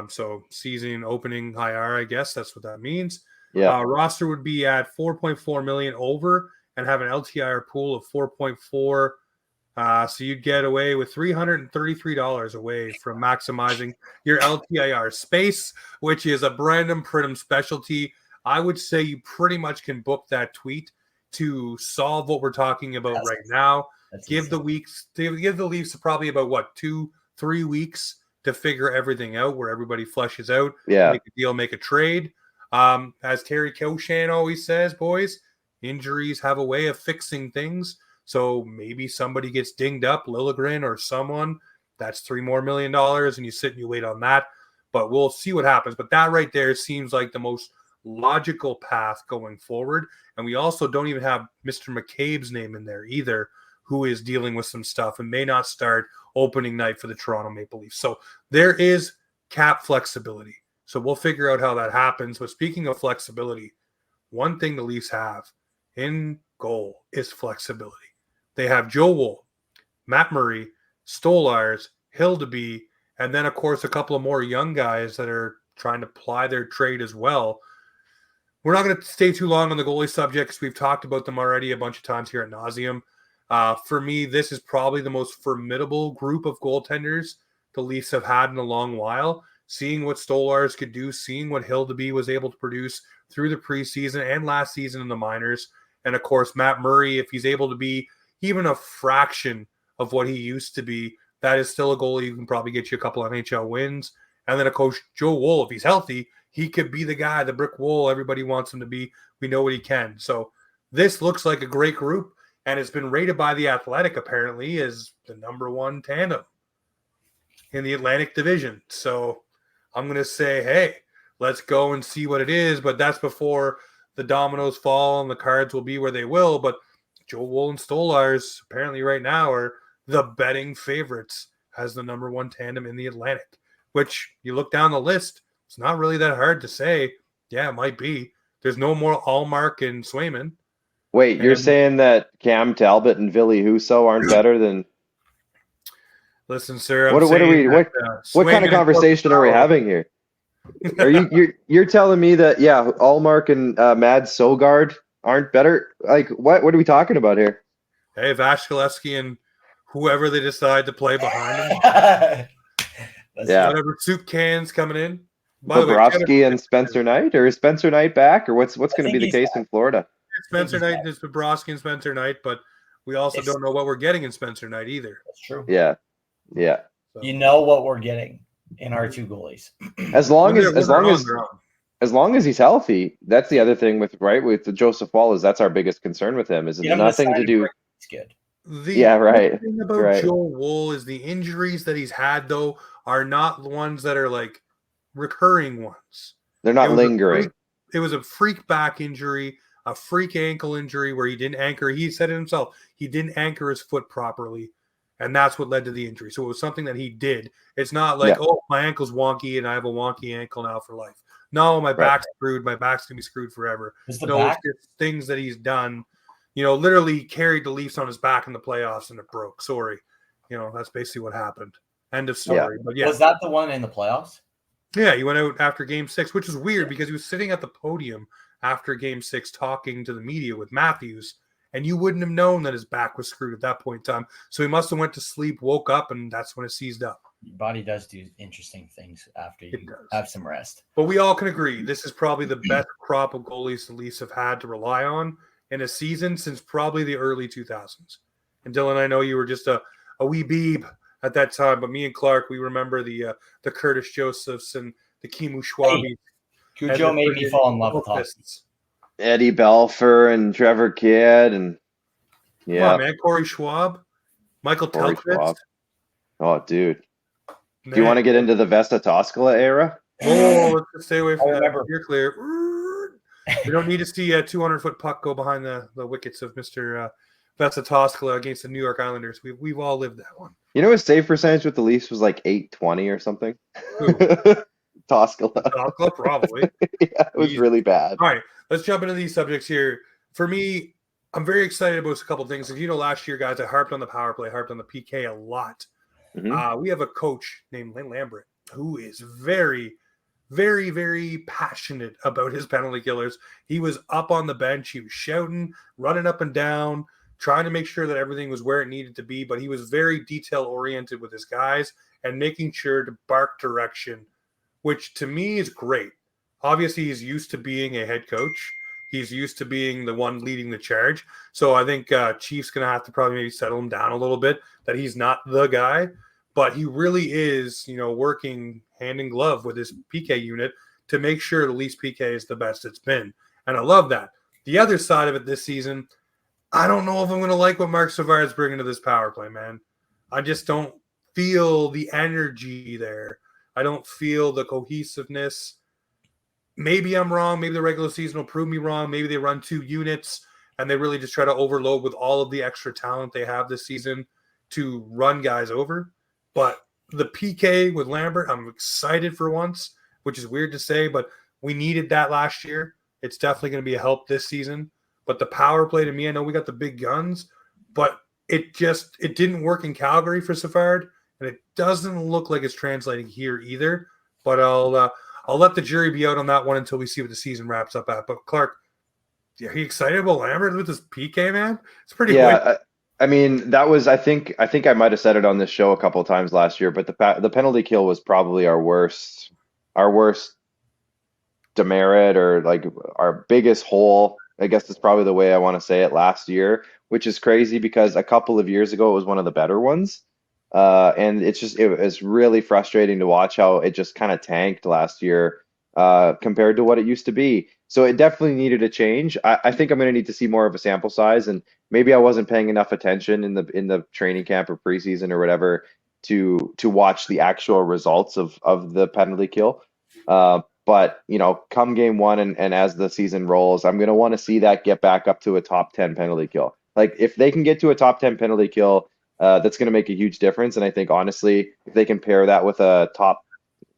So season opening IR, I guess that's what that means. Yeah. Roster would be at 4.4 million over and have an LTIR pool of 4.4. So you'd get away with $333 away from maximizing your LTIR space, which is a Brandon Pridham specialty. I would say you pretty much can book that tweet to solve what we're talking about right now. Give the Leafs probably about 2-3 weeks to figure everything out, where everybody flushes out, make a deal, make a trade. As Terry Koshan always says, boys, injuries have a way of fixing things. So maybe somebody gets dinged up, Liljegren or someone. That's $3 more million, and you sit and you wait on that. But we'll see what happens. But that right there seems like the most logical path going forward. And we also don't even have Mr. McCabe's name in there either, who is dealing with some stuff and may not start opening night for the Toronto Maple Leafs. So there is cap flexibility. So we'll figure out how that happens. But speaking of flexibility, one thing the Leafs have in goal is flexibility. they have Joe Wool, Matt Murray, Stolarz, Hildeby, and then, of course, a couple of more young guys that are trying to ply their trade as well. We're not going to stay too long on the goalie subjects. We've talked about them already a bunch of times here at nauseum. For me, this is probably the most formidable group of goaltenders the Leafs have had in a long while. Seeing what Stolarz could do, seeing what Hildeby was able to produce through the preseason and last season in the minors. And, of course, Matt Murray, if he's able to be even a fraction of what he used to be, that is still a goalie who can probably get you a couple of NHL wins. And then, of course, Joe Wool, if he's healthy, he could be the guy, the brick wall everybody wants him to be. We know what he can. So this looks like a great group, and it's been rated by The Athletic, apparently, as the number one tandem in the Atlantic Division. So I'm going to say, hey, let's go and see what it is. But that's before the dominoes fall and the cards will be where they will. But Joe Wool and Stolarz apparently right now are the betting favorites as the number one tandem in the Atlantic, which you look down the list, it's not really that hard to say. Yeah, it might be. There's no more Allmark and Swayman. Wait, you're saying that Cam Talbot and Billy Husso aren't better than? Listen, sir. What kind of conversation are we having here? Are you're telling me that Allmark and Mad Sogard aren't better? Like what are we talking about here? Hey, Vasilevsky and whoever they decide to play behind him. Whatever soup cans coming in. Bobrovsky and Spencer Knight, or is Spencer Knight back, or what's going to be the case in Florida? Spencer Knight is Bobrovsky and Spencer Knight, but we also don't know what we're getting in Spencer Knight either. That's true. Yeah. So. You know what we're getting in our two goalies. As long as he's healthy, that's the other thing with the Joseph Wall is that's our biggest concern with him. Is nothing to do. He's good. The thing about Joe Wool is the injuries that he's had, though, are not the ones that are like recurring ones. They're not lingering. It was a freak back injury, a freak ankle injury where he didn't anchor. He said it himself. He didn't anchor his foot properly, and that's what led to the injury. So it was something that he did. It's not like, my ankle's wonky and I have a wonky ankle now for life. No, my back's screwed. My back's going to be screwed forever. It's just things that he's done. Literally carried the Leafs on his back in the playoffs and it broke. Sorry. That's basically what happened. End of story. Yeah. But yeah. Was that the one in the playoffs? Yeah, he went out after Game 6, which is weird because he was sitting at the podium after Game 6 talking to the media with Matthews, and you wouldn't have known that his back was screwed at that point in time. So he must have went to sleep, woke up, and that's when it seized up. Your body does do interesting things after you have some rest. But we all can agree this is probably the best crop of goalies the Leafs have had to rely on in a season since probably the early 2000s. And Dylan, I know you were just a wee beeb at that time, but me and Clark, we remember the Curtis Josephs and the Kimu Schwabi. Cujo made me fall in love with hockey. Eddie Belfour and Trevor Kidd and Corey Schwab, Michael Telkvist. Oh, dude. Man. Do you want to get into the Vesta Toskala era? Oh, let's just stay away from that. You're clear. We don't need to see a 200-foot puck go behind the wickets of Mr. Vesta Toskala against the New York Islanders. We've all lived that one. His save percentage with the Leafs was like .820 or something. Toskala, probably. It was really bad. All right, let's jump into these subjects here. For me, I'm very excited about a couple things. As you know, last year, guys, I harped on the power play, harped on the PK a lot. Mm-hmm. We have a coach named Lynn Lambert who is very, very, very passionate about his penalty killers. He was up on the bench. He was shouting, running up and down, trying to make sure that everything was where it needed to be. But he was very detail-oriented with his guys and making sure to bark direction, which to me is great. Obviously, he's used to being a head coach. He's used to being the one leading the charge. So I think Chief's going to have to probably maybe settle him down a little bit, that he's not the guy. But he really is, working hand in glove with his PK unit to make sure the Leafs PK is the best it's been. And I love that. The other side of it this season, I don't know if I'm going to like what Mark Savard's bringing to this power play, man. I just don't feel the energy there. I don't feel the cohesiveness. Maybe I'm wrong. Maybe the regular season will prove me wrong. Maybe they run 2 units and they really just try to overload with all of the extra talent they have this season to run guys over. But the PK with Lambert, I'm excited for once, which is weird to say, but we needed that last year. It's definitely going to be a help this season. But the power play to me, I know we got the big guns, but it didn't work in Calgary for Savard, and it doesn't look like it's translating here either. But I'll let the jury be out on that one until we see what the season wraps up at. But Clark, are you excited about Lambert with this PK, man? It's pretty Yeah, I mean, that was, I think I might have said it on this show a couple of times last year, but the penalty kill was probably our worst demerit, or like our biggest hole. I guess that's probably the way I want to say it, last year, which is crazy because a couple of years ago it was one of the better ones. And it's really frustrating to watch how it just kind of tanked last year compared to what it used to be. So it definitely needed a change. I think I'm going to need to see more of a sample size, and maybe I wasn't paying enough attention in the training camp or preseason or whatever to watch the actual results of the penalty kill. But come game one and as the season rolls, I'm going to want to see that get back up to a top 10 penalty kill. Like if they can get to a top 10 penalty kill, that's going to make a huge difference. And I think honestly, if they can pair that with a top,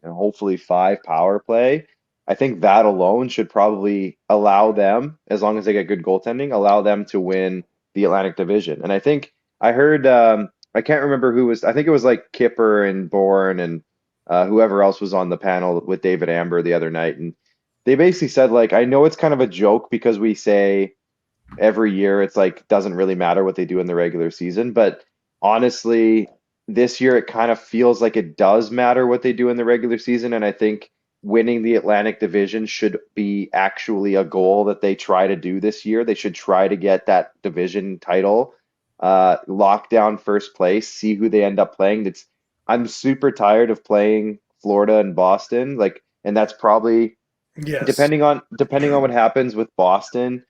hopefully 5 power play, I think that alone should probably allow them, as long as they get good goaltending, allow them to win the Atlantic Division. And I think I heard, I can't remember who was, I think it was like Kipper and Bourne and whoever else was on the panel with David Amber the other night. And they basically said, like, I know it's kind of a joke because we say every year it's like, doesn't really matter what they do in the regular season. But honestly, this year it kind of feels like it does matter what they do in the regular season. And I think winning the Atlantic Division should be actually a goal that they try to do this year. They should try to get that division title, lock down first place, see who they end up playing. I'm super tired of playing Florida and Boston, and that's probably, yes, depending on what happens with Boston,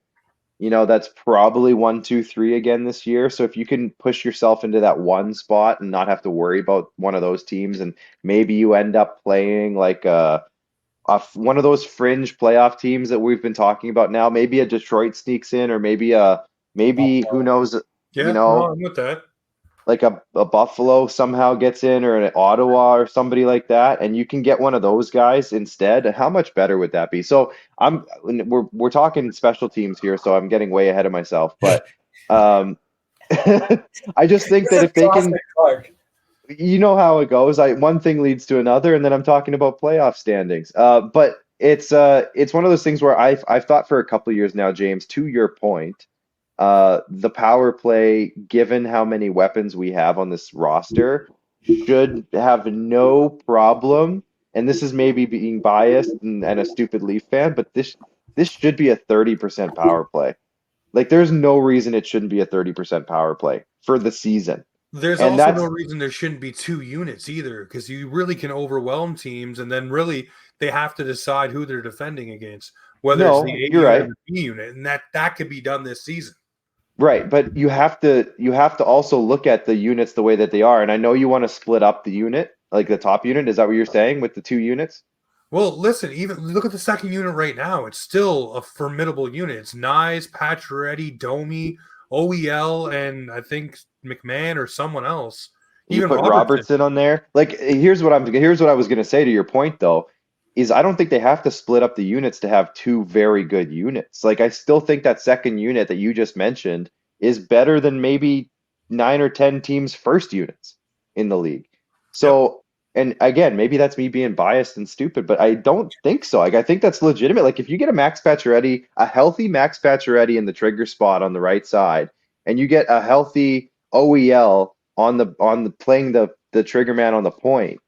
that's probably 1, 2, 3 again this year. So if you can push yourself into that one spot and not have to worry about one of those teams, and maybe you end up playing like one of those fringe playoff teams that we've been talking about now, maybe a Detroit sneaks in, or maybe who knows, yeah, no, I'm with that. Like a Buffalo somehow gets in, or an Ottawa or somebody like that, and you can get one of those guys instead. How much better would that be? So we're talking special teams here, so I'm getting way ahead of myself. But I just think that if they can, you know how it goes. One thing leads to another, and then I'm talking about playoff standings. But it's one of those things where I've thought for a couple of years now, James, to your point. The power play, given how many weapons we have on this roster, should have no problem. And this is maybe being biased and a stupid Leaf fan, but this should be a 30% power play. Like, there's no reason it shouldn't be a 30% power play for the season. There's also no reason there shouldn't be 2 units either, because you really can overwhelm teams, and then really they have to decide who they're defending against, whether it's the A unit or the B unit, and that could be done this season. Right, but you have to also look at the units the way that they are. And I know you want to split up the unit, like the top unit. Is that what you're saying with the 2 units? Well, listen, even look at the second unit right now. It's still a formidable unit. It's Nyes, Pacioretty, Domi, OEL, and I think McMahon or someone else. You put Robertson on there. Like, here's what I was going to say to your point, though, is I don't think they have to split up the units to have 2 very good units. Like, I still think that second unit that you just mentioned is better than maybe 9 or 10 teams' first units in the league. So, and again, maybe that's me being biased and stupid, but I don't think so. Like, I think that's legitimate. Like, if you get a healthy Max Pacioretty in the trigger spot on the right side, and you get a healthy OEL on the playing the trigger man on the point,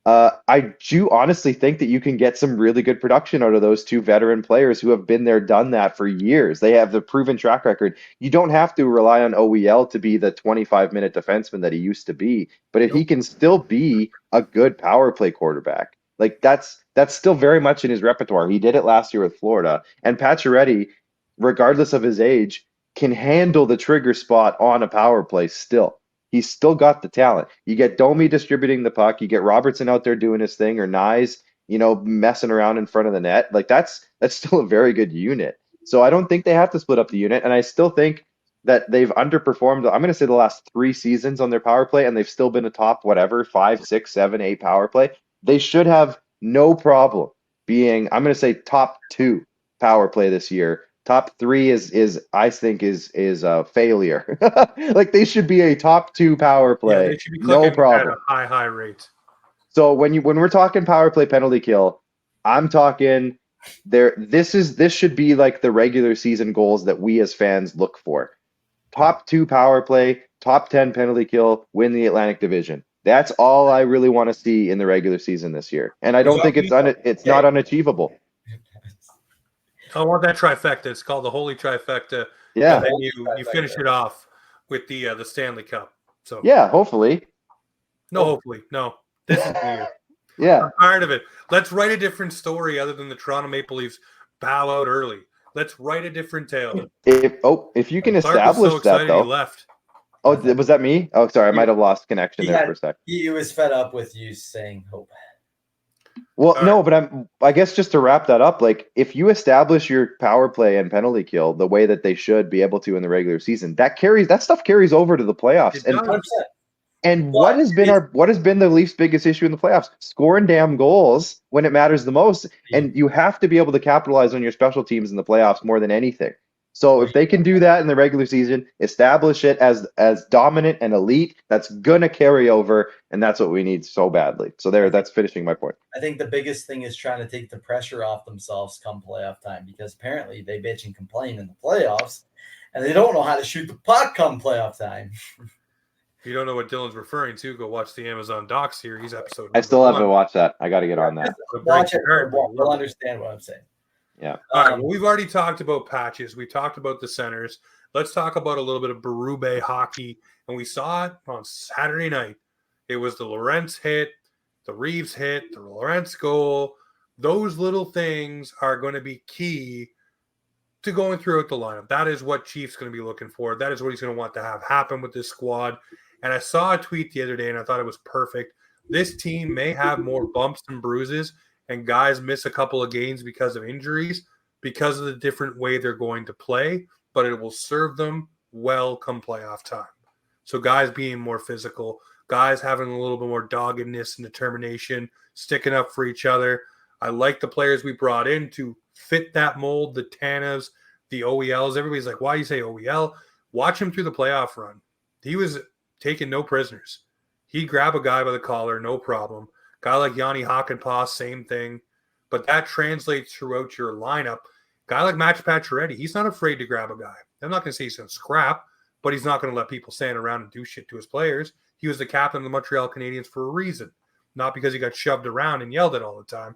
I do honestly think that you can get some really good production out of those 2 veteran players who have been there, done that for years. They have the proven track record. You don't have to rely on OEL to be the 25-minute defenseman that he used to be, but if he can still be a good power play quarterback, like that's still very much in his repertoire. He did it last year with Florida, and Pacioretty, regardless of his age, can handle the trigger spot on a power play still. He's still got the talent. You get Domi distributing the puck. You get Robertson out there doing his thing, or Nyes, messing around in front of the net. Like, that's still a very good unit. So I don't think they have to split up the unit. And I still think that they've underperformed, I'm going to say, the last 3 seasons on their power play, and they've still been a top, 5, 6, 7, 8 power play. They should have no problem being, I'm going to say, top 2 power play this year top 3 is I think is a failure. Like they should be a top 2 power play. Yeah, they should be No clicking problem. at a high rate. So when we're talking power play penalty kill, I'm talking this should be like the regular season goals that we as fans look for. Top 2 power play, top 10 penalty kill, win the Atlantic Division. That's all I really want to see in the regular season this year. And I don't think it's not unachievable. I want that trifecta. It's called the Holy Trifecta. Yeah. And then you finish it off with the Stanley Cup. So Yeah, hopefully. hopefully. No. This is the year. Yeah. I'm tired of it. Let's write a different story other than the Toronto Maple Leafs bow out early. Let's write a different tale. If you can Clark was establish so excited that though. he left. Oh, was that me? Oh, sorry, I might have lost connection there for a sec. He was fed up with you saying hope. Well, All no, but I guess just to wrap that up, like if you establish your power play and penalty kill the way that they should be able to in the regular season, that stuff carries over to the playoffs. It does. And what has been the Leafs' biggest issue in the playoffs? Scoring damn goals when it matters the most. And you have to be able to capitalize on your special teams in the playoffs more than anything. So if they can do that in the regular season, establish it as dominant and elite, that's gonna carry over, and that's what we need so badly. So that's finishing my point. I think the biggest thing is trying to take the pressure off themselves come playoff time, because apparently they bitch and complain in the playoffs, and they don't know how to shoot the puck come playoff time. If you don't know what Dylan's referring to, go watch the Amazon Doc series episode. I still haven't watched that. I got to get on that. Watch it. You'll understand what I'm saying. Yeah. All right. Well, we've already talked about patches. We talked about the centers. Let's talk about a little bit of Berube hockey. And we saw it on Saturday night. It was the Lorentz hit, the Reeves hit, the Lorentz goal. Those little things are going to be key to going throughout the lineup. That is what Chief's going to be looking for. That is what he's going to want to have happen with this squad. And I saw a tweet the other day, and I thought it was perfect. This team may have more bumps and bruises, and guys miss a couple of games because of injuries, because of the different way they're going to play, but it will serve them well come playoff time. So guys being more physical, guys having a little bit more doggedness and determination, sticking up for each other. I like the players we brought in to fit that mold, the Tanevs, the OELs. Everybody's like, why do you say OEL? Watch him through the playoff run. He was taking no prisoners. He'd grab a guy by the collar, no problem. Guy like Yanni Hakanpää, same thing. But that translates throughout your lineup. Guy like Match Pacioretty, he's not afraid to grab a guy. I'm not going to say he's going to scrap, but he's not going to let people stand around and do shit to his players. He was the captain of the Montreal Canadiens for a reason, not because he got shoved around and yelled at all the time.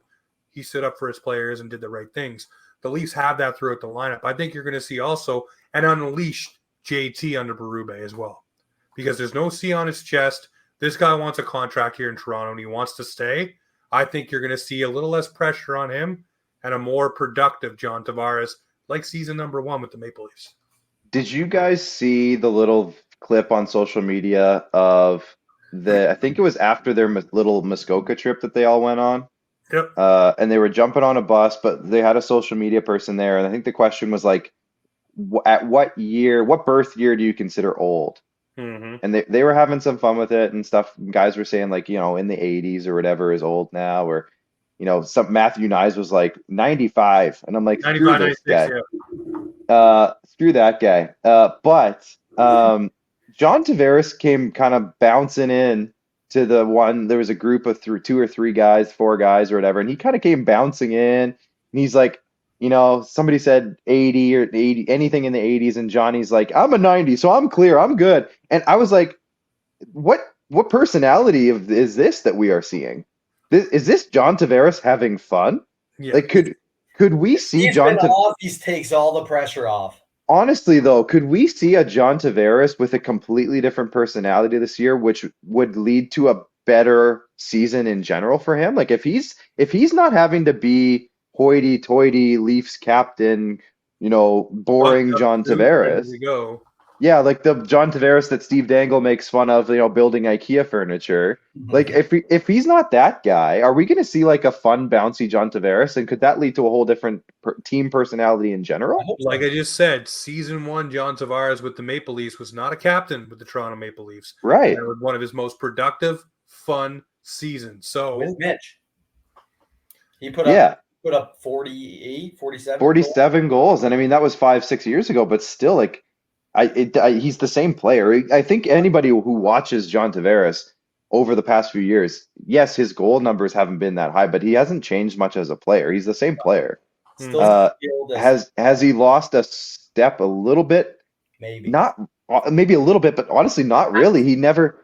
He stood up for his players and did the right things. The Leafs have that throughout the lineup. I think you're going to see also an unleashed JT under Berube as well, because there's no C on his chest. This guy wants a contract here in Toronto and he wants to stay. I think you're going to see a little less pressure on him and a more productive John Tavares, like season number 1 with the Maple Leafs. Did you guys see the little clip on social media of I think it was after their little Muskoka trip that they all went on? Yep. And they were jumping on a bus, but they had a social media person there. And I think the question was like, at what birth year do you consider old? Mm-hmm. And they were having some fun with it and stuff. Guys were saying like, in the 80s or whatever is old now, or, some Matthew Nyes was like 95. And I'm like, screw this guy. Yeah. Screw that guy. But John Tavares came kind of bouncing in to the one. There was a group of 2 or 3 guys, 4 guys or whatever. And he kind of came bouncing in and he's like, somebody said 80 or 80, anything in the 80s. And Johnny's like, I'm a 90, so I'm clear. I'm good. And I was like, what personality is this that we are seeing? Is this John Tavares having fun? Yeah. Like, could we see John Tavares? He takes all the pressure off. Honestly, though, could we see a John Tavares with a completely different personality this year, which would lead to a better season in general for him? Like, if he's not having to be hoity-toity Leafs captain, boring John Tavares. There we go. Yeah, like the John Tavares that Steve Dangle makes fun of, building IKEA furniture. Like, if he's not that guy, are we going to see like a fun, bouncy John Tavares? And could that lead to a whole different team personality in general? Like I just said, season 1, John Tavares with the Maple Leafs was not a captain with the Toronto Maple Leafs. Right. And it was one of his most productive, fun seasons. So With Mitch. He put put up 48, 47. 47 goals. And I mean, that was 5-6 years ago, but still, like, he's the same player. I think anybody who watches John Tavares over the past few years, yes, his goal numbers haven't been that high, but he hasn't changed much as a player. He's the same player. Still skilled Has he lost a step a little bit? maybe. Maybe a little bit, but honestly, not really. He never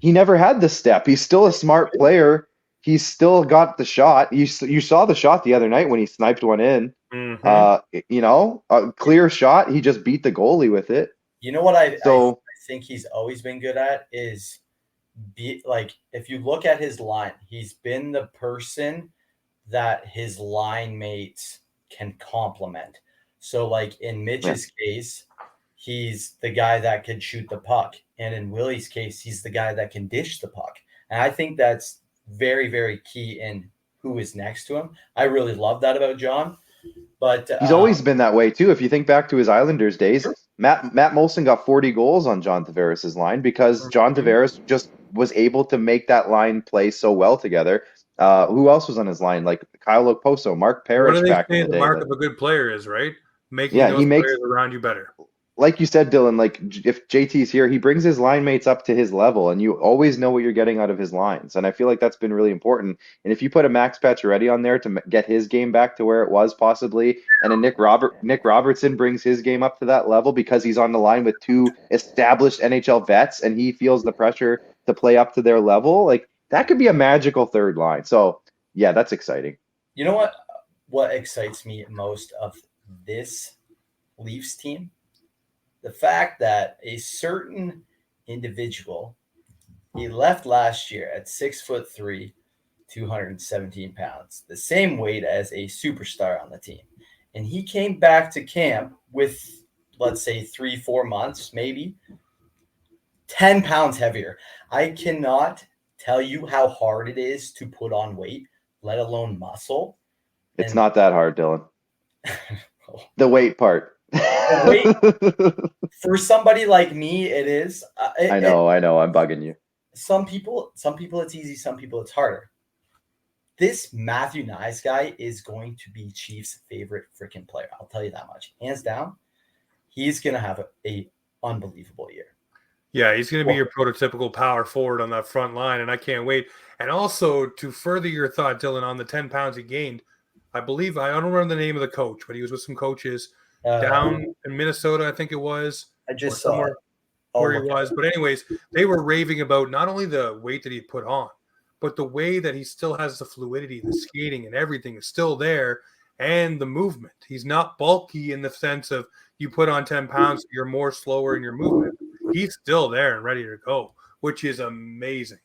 had the step. He's still a smart player. He's still got the shot. You saw the shot the other night when he sniped one in. A clear shot. He just beat the goalie with it. You know what I think he's always been good at is if you look at his line, he's been the person that his line mates can complement. So like in Mitch's case, he's the guy that could shoot the puck. And in Willie's case, he's the guy that can dish the puck. And I think that's very, very key in who is next to him. I really love that about John. But he's always been that way too. If you think back to his Islanders days, Matt Molson got 40 goals on John Tavares' line because John Tavares just was able to make that line play so well together. Who else was on his line? Like Kyle Okposo, Mark Parrish back in the day. The mark of a good player is, right? Making those players around you better. Like you said, Dylan, like if JT's here, he brings his line mates up to his level, and you always know what you're getting out of his lines. And I feel like that's been really important. And if you put a Max Pacioretty on there to get his game back to where it was possibly, and a Nick Robertson brings his game up to that level because he's on the line with two established NHL vets, and he feels the pressure to play up to their level, like that could be a magical third line. So yeah, that's exciting. You know what excites me most of this Leafs team? The fact that a certain individual, he left last year at 6'3", 217 pounds, the same weight as a superstar on the team. And he came back to camp with, let's say, 3-4 months, maybe 10 pounds heavier. I cannot tell you how hard it is to put on weight, let alone muscle. It's not that hard, Dylan. The weight part. For somebody like me, it is. I know. I'm bugging you. Some people it's easy. Some people it's harder. This Matthew Nyes guy is going to be Chiefs' favorite freaking player. I'll tell you that much. Hands down, he's going to have a unbelievable year. Yeah, he's going to be your prototypical power forward on that front line, and I can't wait. And also, to further your thought, Dylan, on the 10 pounds he gained, I believe, I don't remember the name of the coach, but he was with some coaches down in Minnesota, I think it was. I just saw where he was. But anyways, they were raving about not only the weight that he put on, but the way that he still has the fluidity, the skating and everything is still there, and the movement. He's not bulky in the sense of you put on 10 pounds, you're more slower in your movement. He's still there and ready to go, which is amazing.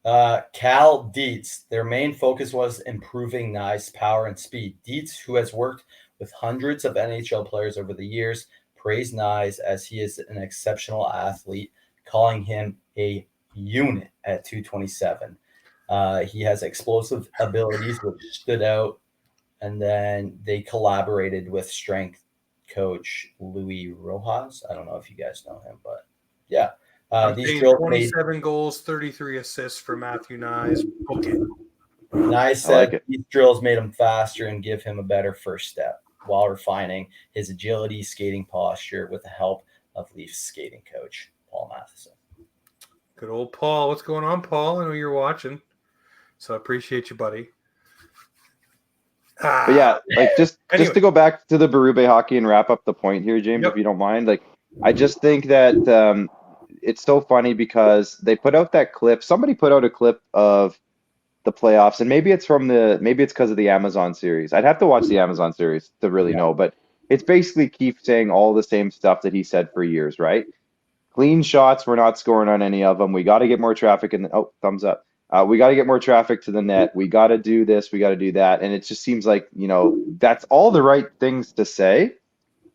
Cal Dietz, their main focus was improving Nyes' power and speed. Dietz, who has worked with hundreds of NHL players over the years, praised Nyes as he is an exceptional athlete, calling him a unit at 227. He has explosive abilities, which stood out. And then they collaborated with strength coach Louis Rojas. I don't know if you guys know him, but yeah. These drills 27 goals, 33 assists for Matthew Nyes. Okay. Nyes said these drills made him faster and give him a better first step while refining his agility, skating posture with the help of Leafs skating coach Paul Matheson. Good old Paul. What's going on, Paul? I know you're watching, so I appreciate you, buddy. But yeah, like just to go back to the Berube hockey and wrap up the point here, James, if you don't mind. Like, I just think that it's so funny because they put out that clip. Somebody put out a clip of the playoffs, and maybe it's because of the Amazon series. I'd have to watch the Amazon series to really know, but it's basically Keith saying all the same stuff that he said for years, right? Clean shots, we're not scoring on any of them. We got to get more traffic in the thumbs up. We got to get more traffic to the net. We got to do this. We got to do that. And it just seems like, that's all the right things to say,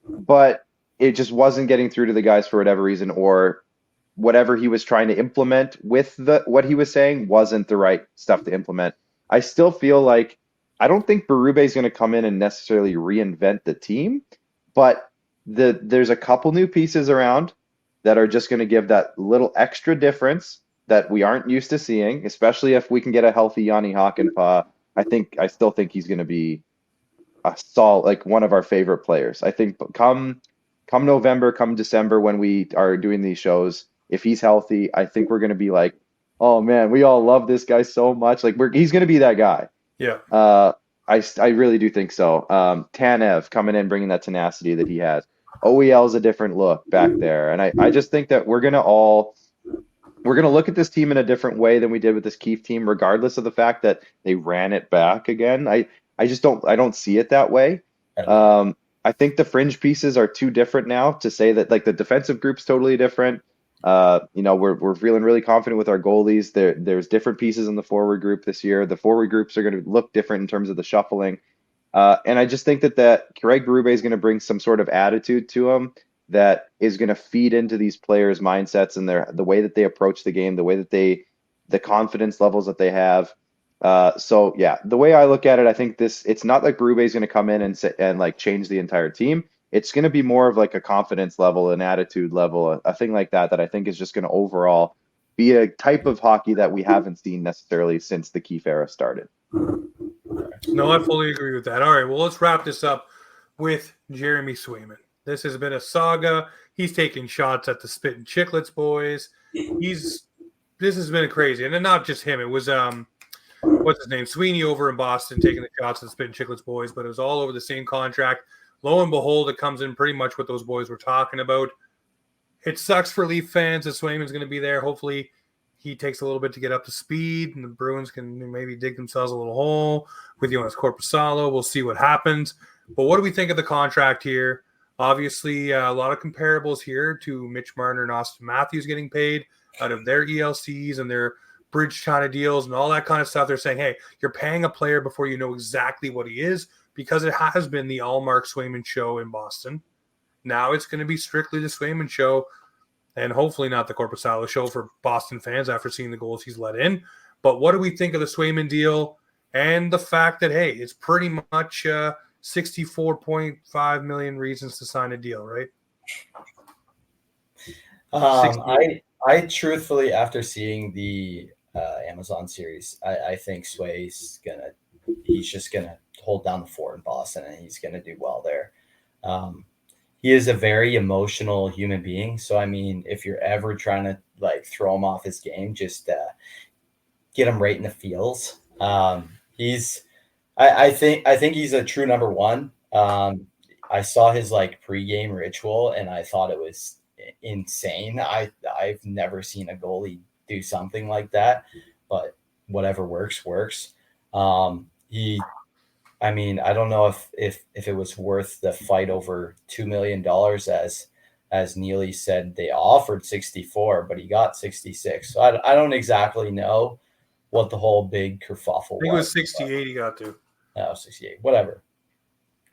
but it just wasn't getting through to the guys for whatever reason, or whatever he was trying to implement with what he was saying wasn't the right stuff to implement. I still feel like I don't think Berube is going to come in and necessarily reinvent the team, but there's a couple new pieces around that are just going to give that little extra difference that we aren't used to seeing, especially if we can get a healthy Yanni Hakanpää, I still think he's going to be a solid, like one of our favorite players. I think come November, come December, when we are doing these shows, if he's healthy, I think we're going to be like, oh man, we all love this guy so much. Like he's going to be that guy. Yeah. I really do think so. Tanev coming in, bringing that tenacity that he has. OEL is a different look back there. And I just think that we're going to look at this team in a different way than we did with this Keefe team, regardless of the fact that they ran it back again. I don't see it that way. I think the fringe pieces are too different now to say that, like, the defensive group's totally different. We're feeling really confident with our goalies. There's different pieces in the forward group this year. The forward groups are going to look different in terms of the shuffling. And I just think that Craig Berube is going to bring some sort of attitude to him that is going to feed into these players' mindsets and the way that they approach the game, the way that the confidence levels that they have. So yeah, the way I look at it, I think it's not like Berube is going to come in and like change the entire team. It's going to be more of like a confidence level, an attitude level, a thing like that I think is just going to overall be a type of hockey that we haven't seen necessarily since the Keefe era started. No, I fully agree with that. All right, well, let's wrap this up with Jeremy Swayman. This has been a saga. He's taking shots at the Spit and Chicklets boys. This has been crazy, and not just him. It was what's his name, Sweeney over in Boston, taking the shots at the Spit and Chicklets boys, but it was all over the same contract. Lo and behold, it comes in pretty much what those boys were talking about. It sucks for Leaf fans that Swayman's going to be there. Hopefully he takes a little bit to get up to speed, and the Bruins can maybe dig themselves a little hole with Jonas Corposalo. We'll see what happens. But what do we think of the contract here? Obviously, a lot of comparables here to Mitch Marner and Austin Matthews getting paid out of their ELCs and their bridge China deals and all that kind of stuff. They're saying, hey, you're paying a player before you know exactly what he is, because it has been the all-Mark Swayman show in Boston. Now it's going to be strictly the Swayman show, and hopefully not the Corposalo show for Boston fans after seeing the goals he's let in. But what do we think of the Swayman deal and the fact that, hey, it's pretty much 64.5 million reasons to sign a deal, right? I truthfully, after seeing the Amazon series, I think Sway's he's just gonna hold down the fort in Boston, and he's gonna do well there. He is a very emotional human being, so I mean, if you're ever trying to like throw him off his game, just get him right in the feels. I think he's a true number one. I saw his like pregame ritual, and I thought it was insane. I've never seen a goalie do something like that, but whatever works. I mean, I don't know if it was worth the fight over $2 million, as Neely said. They offered 64, but he got 66. So I don't exactly know what the whole big kerfuffle was. I think it was 68 he got to. Oh, 68, whatever.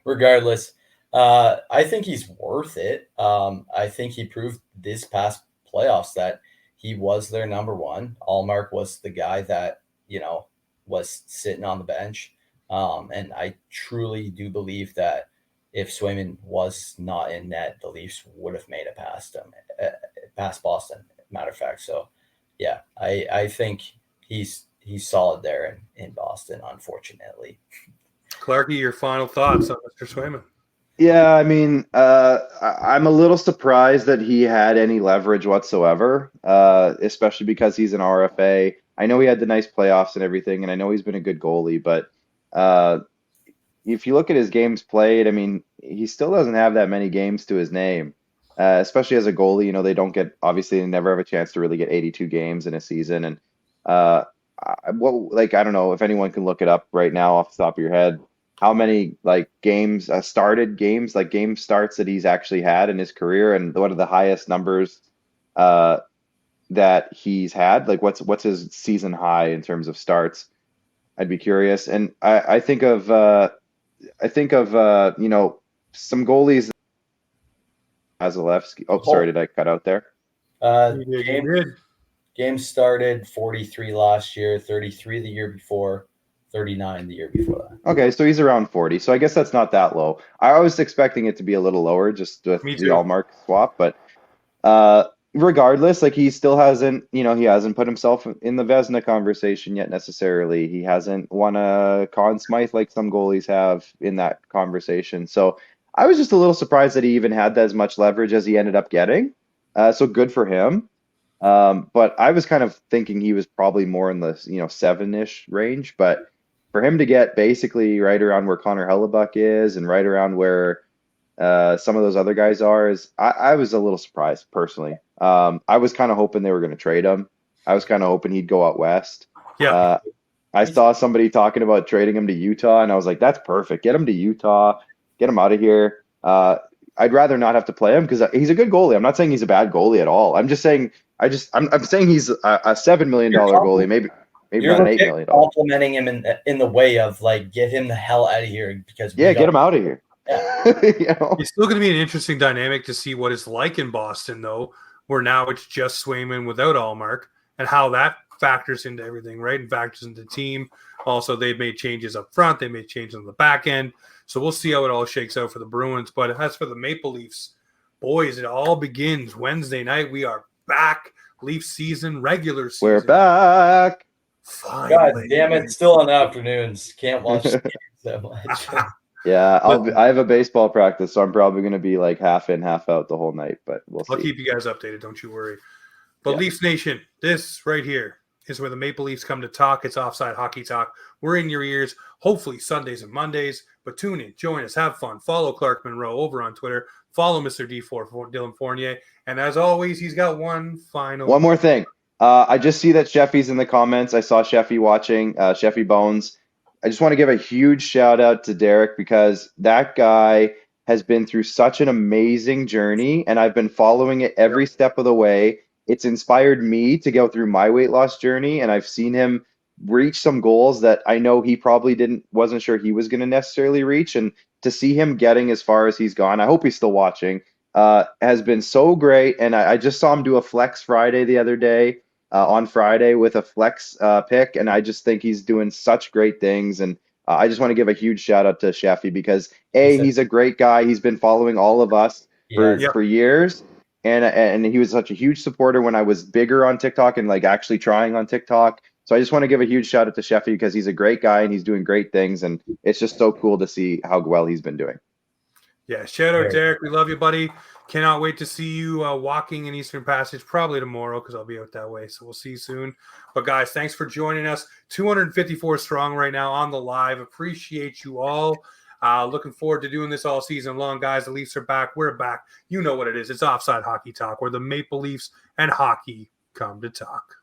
Regardless, I think he's worth it. I think he proved this past playoffs that he was their number one. Allmark was the guy that, was sitting on the bench. And I truly do believe that if Swayman was not in net, the Leafs would have made it past Boston, matter of fact. So, yeah, I think he's solid there in Boston, unfortunately. Clarky, your final thoughts on Mr. Swayman? Yeah, I mean, I'm a little surprised that he had any leverage whatsoever, especially because he's an RFA. I know he had the nice playoffs and everything, and I know he's been a good goalie, but if you look at his games played, I mean, he still doesn't have that many games to his name, especially as a goalie. They never have a chance to really get 82 games in a season. And I don't know if anyone can look it up right now off the top of your head, how many games, started games, game starts that he's actually had in his career, and what are the highest numbers that he's had? What's his season high in terms of starts? I'd be curious. And I think of some goalies. Vasilevsky. Oh, sorry, did I cut out there? Game started 43 last year, 33 the year before, 39 the year before that. Okay, so he's around 40. So I guess that's not that low. I was expecting it to be a little lower just with the Allmark swap. But, regardless, like he still hasn't, he hasn't put himself in the Vezina conversation yet necessarily. He hasn't won a Conn Smythe like some goalies have in that conversation. So I was just a little surprised that he even had as much leverage as he ended up getting. So good for him. But I was kind of thinking he was probably more in the, 7-ish range. But for him to get basically right around where Connor Hellebuck is and right around where some of those other guys are, I was a little surprised personally. I was kind of hoping they were going to trade him. I was kind of hoping he'd go out west. Yeah. I saw somebody talking about trading him to Utah, and I was like, that's perfect. Get him to Utah. Get him out of here. I'd rather not have to play him because he's a good goalie. I'm not saying he's a bad goalie at all. I'm just saying I'm saying he's a $7 million goalie, maybe not an $8 million. Complimenting him in the way of like, get him the hell out of here because get him out of here. Yeah. It's still going to be an interesting dynamic to see what it's like in Boston, though, where now it's just Swayman without Allmark and how that factors into everything, right? And factors into the team. Also, they've made changes up front. They made changes on the back end. So we'll see how it all shakes out for the Bruins. But as for the Maple Leafs, boys, it all begins Wednesday night. We are back. Leaf season, regular season. We're back. Finally. God damn it. Still on afternoons. Can't watch the game so much. Yeah, I have a baseball practice, so I'm probably going to be like half in, half out the whole night, but we'll see. I'll keep you guys updated. Don't you worry. But Yeah. Leafs Nation, this right here is where the Maple Leafs come to talk. It's Offside Hockey Talk. We're in your ears, hopefully Sundays and Mondays, but tune in, join us, have fun. Follow Clark Monroe over on Twitter. Follow Mr. D4 for Dylan Fournier. And as always, he's got one more thing. I just see that Sheffy's in the comments. I saw Sheffy watching, Sheffy Bones. I just want to give a huge shout out to Derek because that guy has been through such an amazing journey, and I've been following it every step of the way. It's inspired me to go through my weight loss journey, and I've seen him reach some goals that I know he probably wasn't sure he was going to necessarily reach. And to see him getting as far as he's gone, I hope he's still watching, has been so great. And I just saw him do a Flex Friday the other day. On Friday with a flex pick, and I just think he's doing such great things. And I just want to give a huge shout out to Sheffy because he's a great guy. He's been following all of us for years, and he was such a huge supporter when I was bigger on TikTok and like actually trying on TikTok. So I just want to give a huge shout out to Sheffy because he's a great guy and he's doing great things, and it's just so cool to see how well he's been doing. Yeah, shout out Derek. We love you, buddy. Cannot wait to see you walking in Eastern Passage probably tomorrow because I'll be out that way. So we'll see you soon. But guys, thanks for joining us. 254 strong right now on the live. Appreciate you all. Looking forward to doing this all season long, guys. The Leafs are back. We're back. You know what it is. It's Offside Hockey Talk where the Maple Leafs and hockey come to talk.